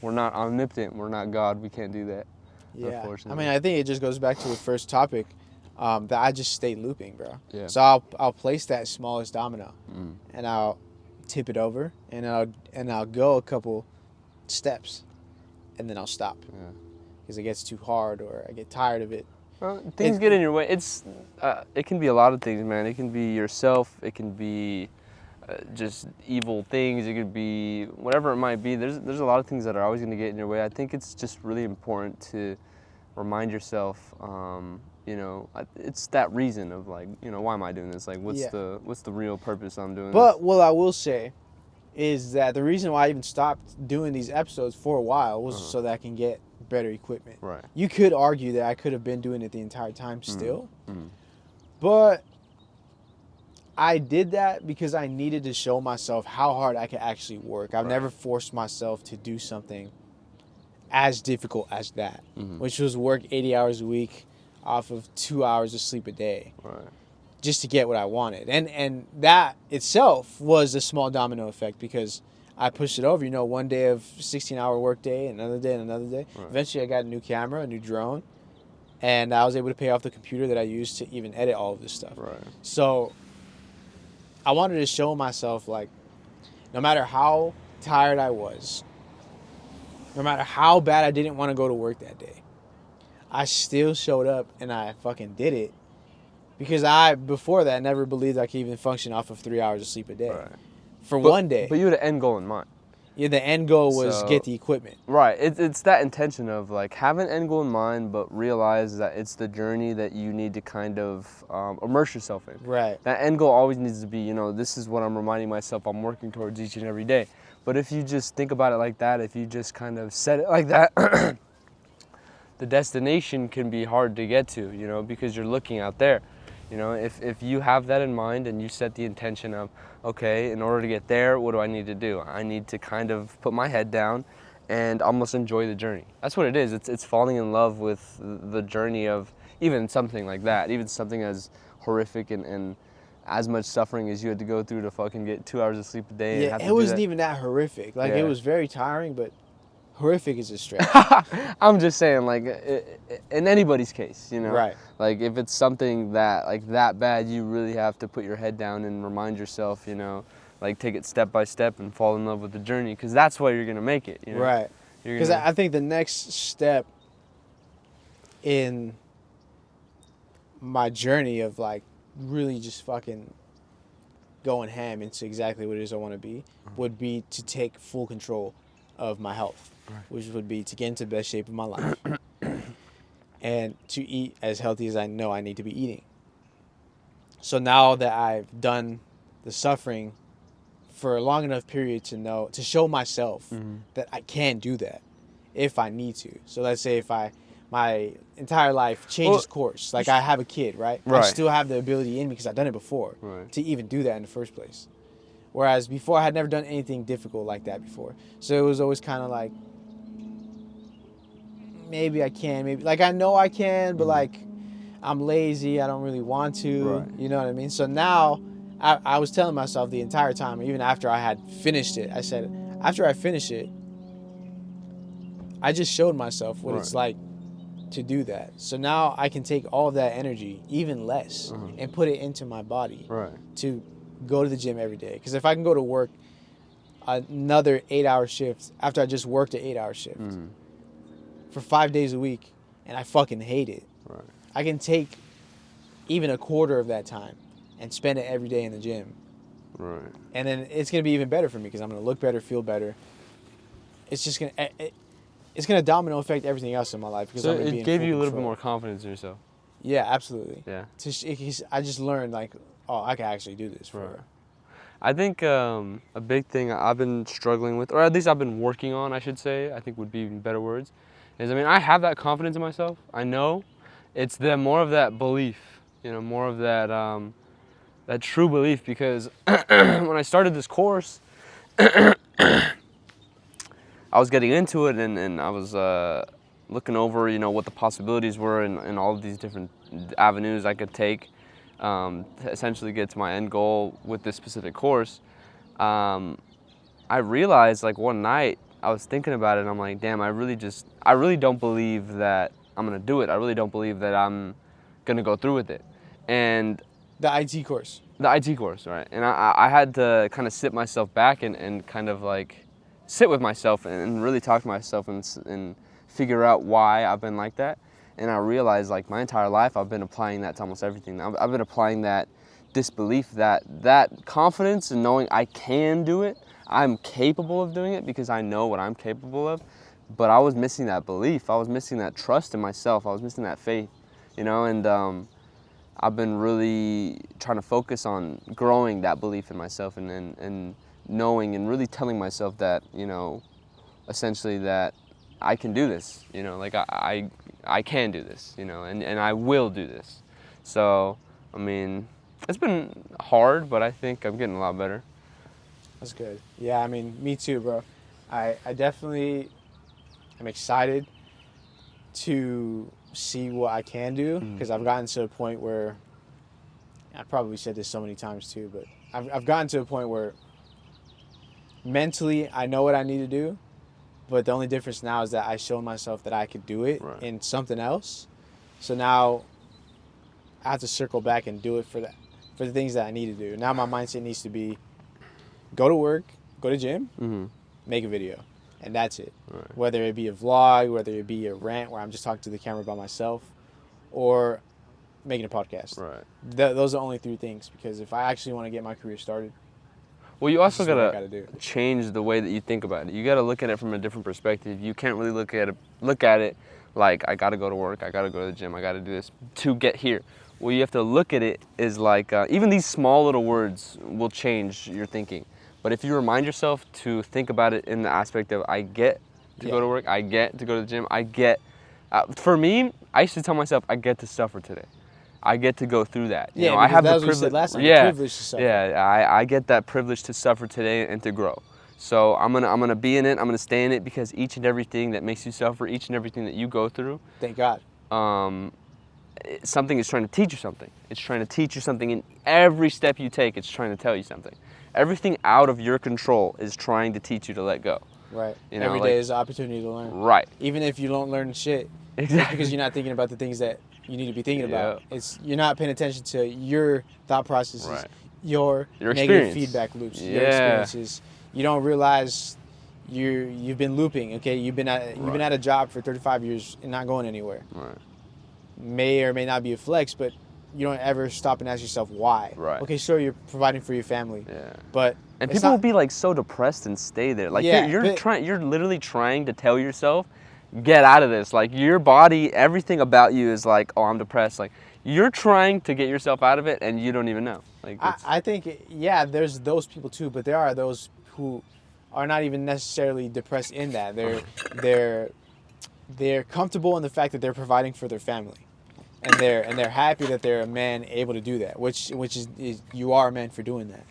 we're not omnipotent. We're not God. We can't do that. Yeah. Unfortunately. I mean, I think it just goes back to the first topic, that I just stay looping, bro. Yeah. So I'll place that smallest domino, and I'll tip it over, and I'll go a couple steps, and then I'll stop. Yeah. Because it gets too hard or I get tired of it. Well, things get in your way. It can be a lot of things, man. It can be yourself. It can be just evil things. It could be whatever it might be. There's a lot of things that are always going to get in your way. I think it's just really important to remind yourself, it's that reason of like, why am I doing this? Like, what's the real purpose I'm doing But this? what I will say is that the reason why I even stopped doing these episodes for a while was so that I can get better equipment. Right. You could argue that I could have been doing it the entire time still, but I did that because I needed to show myself how hard I could actually work. I've never forced myself to do something as difficult as that, which was work 80 hours a week off of 2 hours of sleep a day. Right. Just to get what I wanted. And that itself was a small domino effect because I pushed it over, one day of 16-hour work day, another day, and another day. Right. Eventually I got a new camera, a new drone, and I was able to pay off the computer that I used to even edit all of this stuff. Right. So I wanted to show myself, like, no matter how tired I was, no matter how bad I didn't want to go to work that day, I still showed up and I fucking did it. Because before that, never believed I could even function off of 3 hours of sleep a day. Right. For one day. But you had an end goal in mind. Yeah, the end goal was get the equipment. Right. It's that intention of like have an end goal in mind, but realize that it's the journey that you need to kind of immerse yourself in. Right. That end goal always needs to be, this is what I'm reminding myself I'm working towards each and every day. But if you just think about it like that, if you just kind of set it like that, the destination can be hard to get to, because you're looking out there. If you have that in mind and you set the intention of, okay, in order to get there, what do I need to do? I need to kind of put my head down and almost enjoy the journey. That's what it is. It's falling in love with the journey of even something like that, even something as horrific and as much suffering as you had to go through to fucking get 2 hours of sleep a day. Yeah, and have it to wasn't even that horrific. Like, it was very tiring, but horrific is a stretch. I'm just saying, like, in anybody's case, Right. Like, if it's something that, like, that bad, you really have to put your head down and remind yourself, like, take it step by step and fall in love with the journey, because that's why you're going to make it, Right. Because I think the next step in my journey of, like, really just fucking going ham into exactly what it is I want to be would be to take full control of my health. Right. Which would be to get into the best shape of my life and to eat as healthy as I know I need to be eating. So now that I've done the suffering for a long enough period to show myself that I can do that if I need to. So let's say if my entire life changes course, like I have a kid, right? I still have the ability in me because I've done it before to even do that in the first place. Whereas before I had never done anything difficult like that before. So it was always kind of like, maybe I can, maybe, like I know I can, but like I'm lazy, I don't really want to, you know what I mean? So now I was telling myself the entire time, even after I had finished it, I said, after I finish it, I just showed myself what it's like to do that. So now I can take all of that energy, even less, and put it into my body to go to the gym every day. Because if I can go to work another 8-hour shift after I just worked an 8-hour shift for 5 days a week and I fucking hate it, I can take even a quarter of that time and spend it every day in the gym. And then it's going to be even better for me because I'm going to look better, feel better. It's just going to domino affect everything else in my life. Because so I'm gonna be it gave in you a full little control. bit more confidence in yourself. Yeah, absolutely. Yeah. I just learned, like, oh, I can actually do this. I think a big thing I've been struggling with, or at least I've been working on, I should say, I think would be better words, is, I have that confidence in myself. I know. It's more of that belief, more of that that true belief, because when I started this course, I was getting into it and I was looking over, what the possibilities were and all of these different avenues I could take to essentially get to my end goal with this specific course. I realized, like, one night I was thinking about it and I'm like, damn, I really don't believe that I'm gonna do it. I really don't believe that I'm gonna go through with it. And The IT course. The IT course, right. And I had to kind of sit myself back and kind of like sit with myself and really talk to myself and figure out why I've been like that. And I realized, like, my entire life I've been applying that to almost everything. I've been applying that disbelief, that confidence in knowing I can do it. I'm capable of doing it because I know what I'm capable of. But I was missing that belief. I was missing that trust in myself. I was missing that faith, and I've been really trying to focus on growing that belief in myself and knowing and really telling myself that, essentially that I can do this, like I can do this, and I will do this. So, I mean, it's been hard, but I think I'm getting a lot better. That's good. Yeah, I mean, me too, bro. I definitely am excited to see what I can do because I've gotten to a point where I probably said this so many times too, but I've gotten to a point where mentally I know what I need to do, but the only difference now is that I showed myself that I could do it in something else. So now I have to circle back and do it for the things that I need to do. Now my mindset needs to be go to work, go to gym, make a video, and that's it. Right. Whether it be a vlog, whether it be a rant where I'm just talking to the camera by myself, or making a podcast. Right. Those are the only three things, because if I actually want to get my career started, well, you also gotta gotta change the way that you think about it. You gotta look at it from a different perspective. You can't really look at it like I gotta go to work, I gotta go to the gym, I gotta do this to get here. Well, you have to look at it as like even these small little words will change your thinking. But if you remind yourself to think about it in the aspect of I get to go to work, I get to go to the gym, I get. For me, I used to tell myself I get to suffer today. I get to go through that. Yeah, I have that the was what you said privilege. last time, the Yeah, privilege to suffer. yeah. I get that privilege to suffer today and to grow. So I'm gonna be in it. I'm gonna stay in it because each and everything that makes you suffer, each and everything that you go through, thank God, something is trying to teach you something. It's trying to teach you something in every step you take. It's trying to tell you something. Everything out of your control is trying to teach you to let go. right? Every day is an opportunity to learn. Right. Even if you don't learn shit, Exactly. it's because you're not thinking about the things that you need to be thinking about. You're not paying attention to your thought processes, your negative experience. Feedback loops, your experiences. You don't realize you've been looping. Okay, you've been at a job for 35 years and not going anywhere. Right. May or may not be a flex, but you don't ever stop and ask yourself why. Right. Okay, sure, you're providing for your family. Yeah. But people will be like so depressed and stay there. Like you're literally trying to tell yourself, get out of this. Like your body, everything about you is like, oh, I'm depressed. Like you're trying to get yourself out of it and you don't even know. Like I think, there's those people too, but there are those who are not even necessarily depressed in that. They're comfortable in the fact that they're providing for their family. And they're happy that they're a man able to do that, which is you are a man for doing that.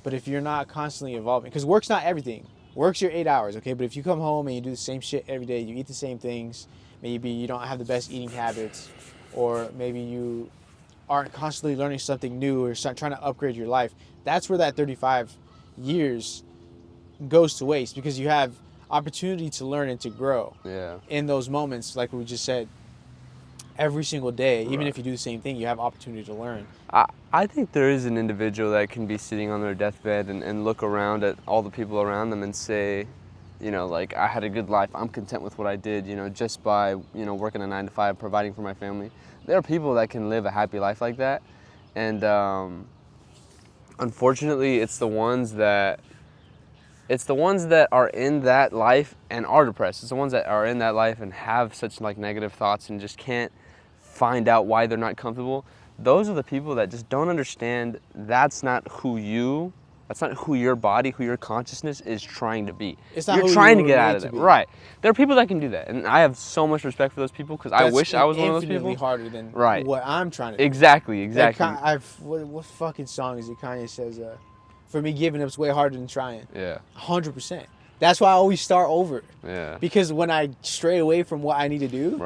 But if you're not constantly evolving, because work's not everything. Work's your 8 hours, okay? But if you come home and you do the same shit every day, you eat the same things, maybe you don't have the best eating habits, or maybe you aren't constantly learning something new or trying to upgrade your life, that's where that 35 years goes to waste, because you have opportunity to learn and to grow in those moments, like we just said. Every single day, even if you do the same thing, you have opportunity to learn. I think there is an individual that can be sitting on their deathbed and look around at all the people around them and say, like, I had a good life. I'm content with what I did, just by, working a 9 to 5, providing for my family. There are people that can live a happy life like that. And unfortunately, it's the ones that are in that life and are depressed. It's the ones that are in that life and have such like negative thoughts and just can't find out why they're not comfortable. Those are the people that just don't understand that's not who your body, who your consciousness is trying to be. You're trying to get out of that. Right. There are people that can do that. And I have so much respect for those people because I wish I was one of those people. Infinitely harder than what I'm trying to do. Exactly. What fucking song is it? Kanye says, for me, giving up's way harder than trying. Yeah. 100%. That's why I always start over. Yeah. Because when I stray away from what I need to do,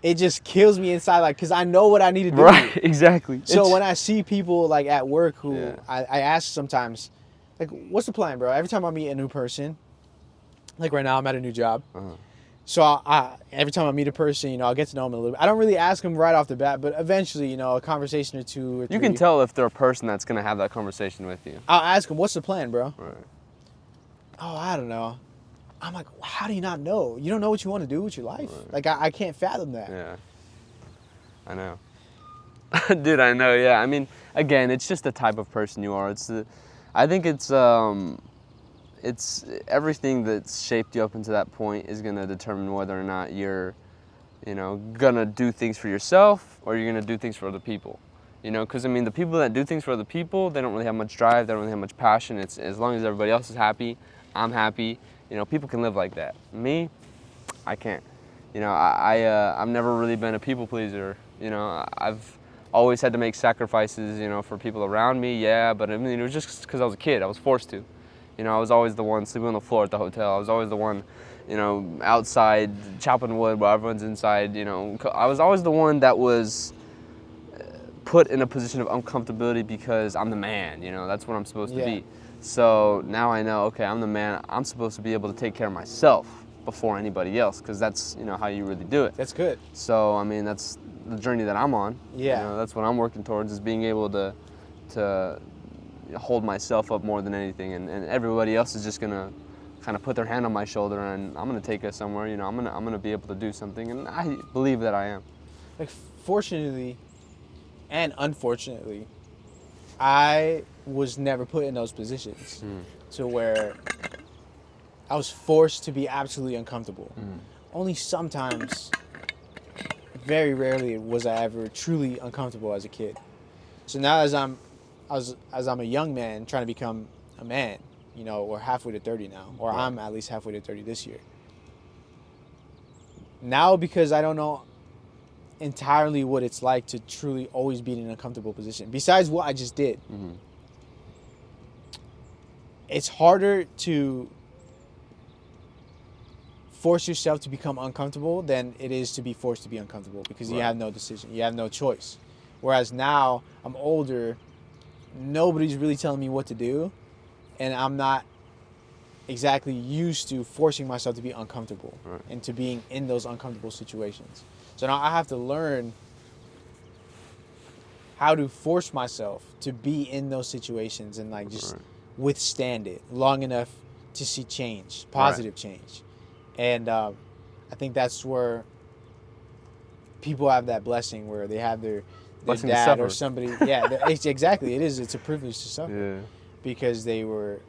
it just kills me inside, like, because I know what I need to do. Right, exactly. So when I see people, like, at work who I ask sometimes, like, what's the plan, bro? Every time I meet a new person, like right now I'm at a new job. So I every time I meet a person, I'll get to know them a little bit. I don't really ask them right off the bat, but eventually, a conversation or two or three. You can tell if they're a person that's going to have that conversation with you. I'll ask them, what's the plan, bro? Right. Oh, I don't know. I'm like, how do you not know? You don't know what you want to do with your life? Like, I can't fathom that. Yeah. I know. Dude, I know. Yeah, I mean, again, it's just the type of person you are. I think it's everything that's shaped you up into that point is gonna determine whether or not you're, gonna do things for yourself or you're gonna do things for other people. Because I mean, the people that do things for other people, they don't really have much drive. They don't really have much passion. It's as long as everybody else is happy, I'm happy. People can live like that. Me, I can't. I've never really been a people pleaser. I've always had to make sacrifices, for people around me. Yeah, but I mean, it was just because I was a kid. I was forced to. I was always the one sleeping on the floor at the hotel. I was always the one, outside chopping wood while everyone's inside. I was always the one that was put in a position of uncomfortability because I'm the man. That's what I'm supposed to be. So now I know, okay, I'm the man. I'm supposed to be able to take care of myself before anybody else, because that's how you really do it. That's good. So I mean, that's the journey that I'm on. Yeah. That's what I'm working towards, is being able to hold myself up more than anything, and everybody else is just gonna kind of put their hand on my shoulder, and I'm gonna take us somewhere. I'm gonna be able to do something, and I believe that I am. Like, fortunately and unfortunately, I was never put in those positions to where I was forced to be absolutely uncomfortable. Only sometimes, very rarely, was I ever truly uncomfortable as a kid. So now as I'm a young man trying to become a man, we're halfway to 30 now, or I'm at least halfway to 30 this year. Now, because I don't know entirely what it's like to truly always be in an uncomfortable position, besides what I just did, it's harder to force yourself to become uncomfortable than it is to be forced to be uncomfortable, because you have no decision, you have no choice. Whereas now I'm older, nobody's really telling me what to do, and I'm not exactly used to forcing myself to be uncomfortable and to being in those uncomfortable situations. So now I have to learn how to force myself to be in those situations and just withstand it long enough to see change, positive change. And I think that's where people have that blessing, where they have their dad or somebody. Yeah, exactly. It's a privilege to suffer. Yeah. Because you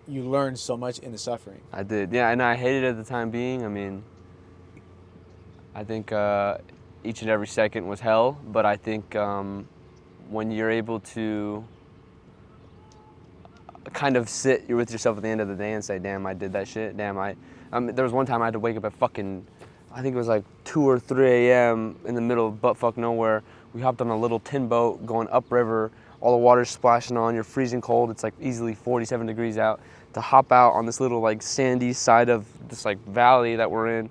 learn so much in the suffering. I did. Yeah, and I hated it at the time being. I mean, I think each and every second was hell, but I think when you're able to kind of sit with yourself at the end of the day and say, damn, I did that shit. Damn, there was one time I had to wake up at I think it was like 2 or 3 a.m. in the middle of buttfuck nowhere. We hopped on a little tin boat going upriver. All the water's splashing on. You're freezing cold. It's like easily 47 degrees out. To hop out on this little sandy side of this valley that we're in,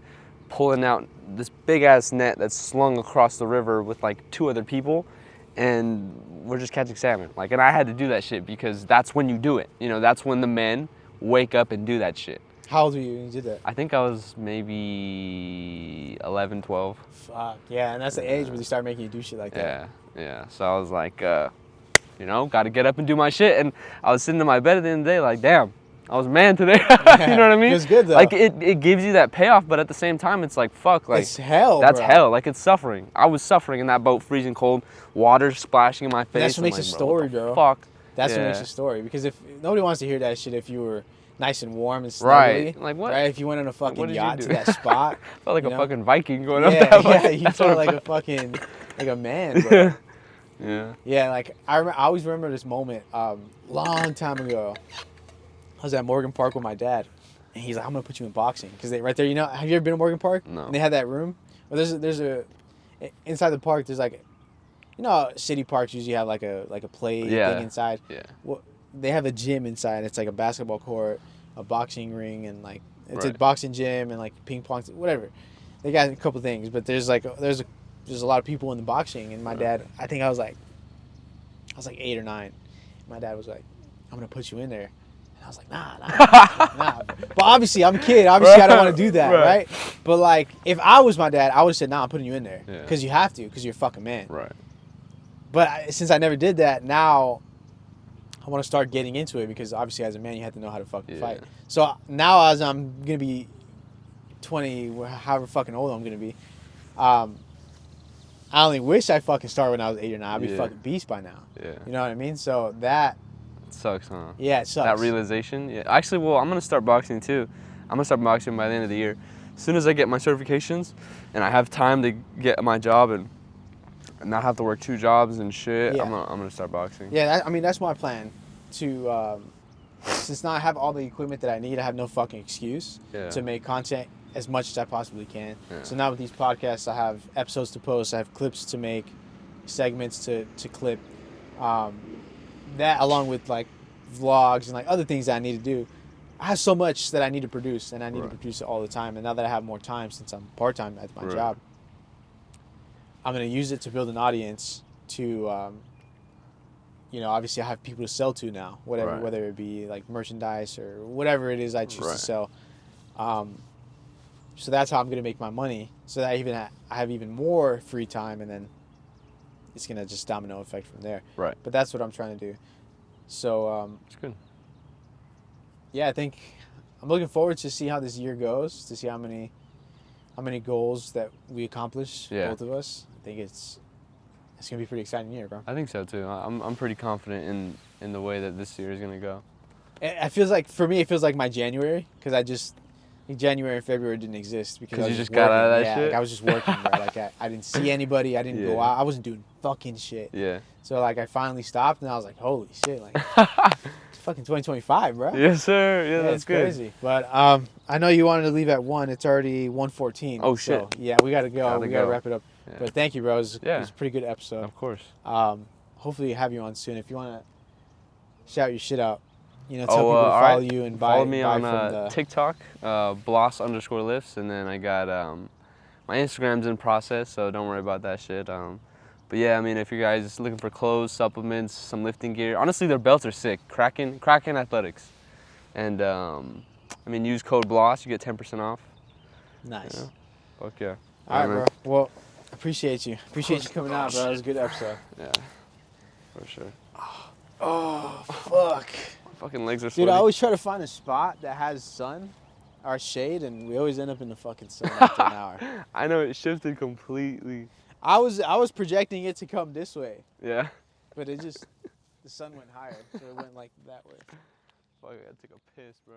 pulling out this big ass net that's slung across the river with 2 other people, and we're just catching salmon. And I had to do that shit because that's when you do it. That's when the men wake up and do that shit. How old were you when you did that? I think I was maybe 11, 12. Fuck, yeah, and that's the age where they start making you do shit like that. Yeah. So I was like, got to get up and do my shit. And I was sitting in my bed at the end of the day like, damn, I was a man today. You know what I mean? It was good, though. It gives you that payoff, but at the same time, it's like, fuck. It's hell, That's bro. hell. It's suffering. I was suffering in that boat, freezing cold, water splashing in my face. That's what makes a story, bro. Fuck. That's what makes a story. Because if nobody wants to hear that shit if you were nice and warm and snuggly. Right. Like what? Right? If you went on a fucking yacht do? to that spot. Felt like a fucking Viking going up that way. Yeah, you felt like a fucking, a man, bro. Yeah. Yeah, I always remember this moment, long time ago. I was at Morgan Park with my dad, and he's like, I'm going to put you in boxing. Because right there, have you ever been to Morgan Park? No. And they have that room? Well, inside the park, there's city parks usually have a play thing inside. Yeah. Well, they have a gym inside. It's a basketball court, a boxing ring, and it's a boxing gym and ping pong, whatever. They got a couple things, but there's a lot of people in the boxing. And my dad, I think I was 8 or 9. My dad was like, I'm gonna put you in there. And I was like, nah. But obviously, I'm a kid. Obviously, I don't want to do that, right? But if I was my dad, I would have said, nah, I'm putting you in there. Because you have to, because you're a fucking man. Right. But since I never did that, now I want to start getting into it, because obviously as a man, you have to know how to fucking fight. So now as I'm going to be 20, however fucking old I'm going to be, I only wish I fucking started when I was 8 or 9. I'd be Yeah. fucking beast by now. Yeah. You know what I mean? So that, It sucks, huh? yeah, it sucks. That realization. Yeah. Actually, well, I'm gonna start boxing too. I'm gonna start boxing by the end of the year. As soon as I get my certifications, and I have time to get my job and not have to work 2 jobs and shit, Yeah. I'm gonna start boxing. Yeah, I mean, that's my plan. To, since now I have all the equipment that I need, I have no fucking excuse Yeah. to make content as much as I possibly can. Yeah. So now with these podcasts, I have episodes to post, I have clips to make, segments to clip. That along with like vlogs and like other things that I need to do. I have so much that I need to produce, and I need to produce it all the time. And now that I have more time, since I'm part-time at my job, I'm going to use it to build an audience to, obviously I have people to sell to now, whether it be like merchandise or whatever it is I choose to sell. So that's how I'm going to make my money, so that I have even more free time, and then it's going to just domino effect from there. Right. But that's what I'm trying to do. So it's good. Yeah, I think I'm looking forward to see how this year goes, to see how many goals that we accomplish, both of us. I think it's gonna be a pretty exciting year, bro. I think so too. I'm pretty confident in the way that this year is gonna go. It feels like, for me, it feels like my January, because January and February didn't exist because you just got out of that shit. Like I was just working, bro. Like I didn't see anybody. I didn't go out. I wasn't doing fucking shit. Yeah. So like I finally stopped, and I was like, holy shit, like it's fucking 2025, bro. Yes, sir. Yeah, that's good. Crazy. But I know you wanted to leave at 1. It's already 1:14. Oh shit. So, yeah, we gotta go. We gotta wrap it up. Yeah. But thank you, bro. It was a pretty good episode. Of course. Hopefully have you on soon. If you wanna shout your shit out, tell people to follow you and follow me on TikTok, Blas_lifts, and then I got my Instagram's in process, so don't worry about that shit. But yeah, I mean, if you guys looking for clothes, supplements, some lifting gear, honestly, their belts are sick. Kraken Athletics, and I mean, use code BLAS, you get 10% off. Nice. Fuck yeah. All right, bro. Well, appreciate you. Appreciate you coming out, bro. That was a good episode. Yeah, for sure. Oh, fuck. Fucking legs are sweaty. Dude, I always try to find a spot that has sun or shade, and we always end up in the fucking sun after an hour. I know, it shifted completely. I was projecting it to come this way. Yeah. But the sun went higher, so it went like that way. Fuck, I gotta take a piss, bro.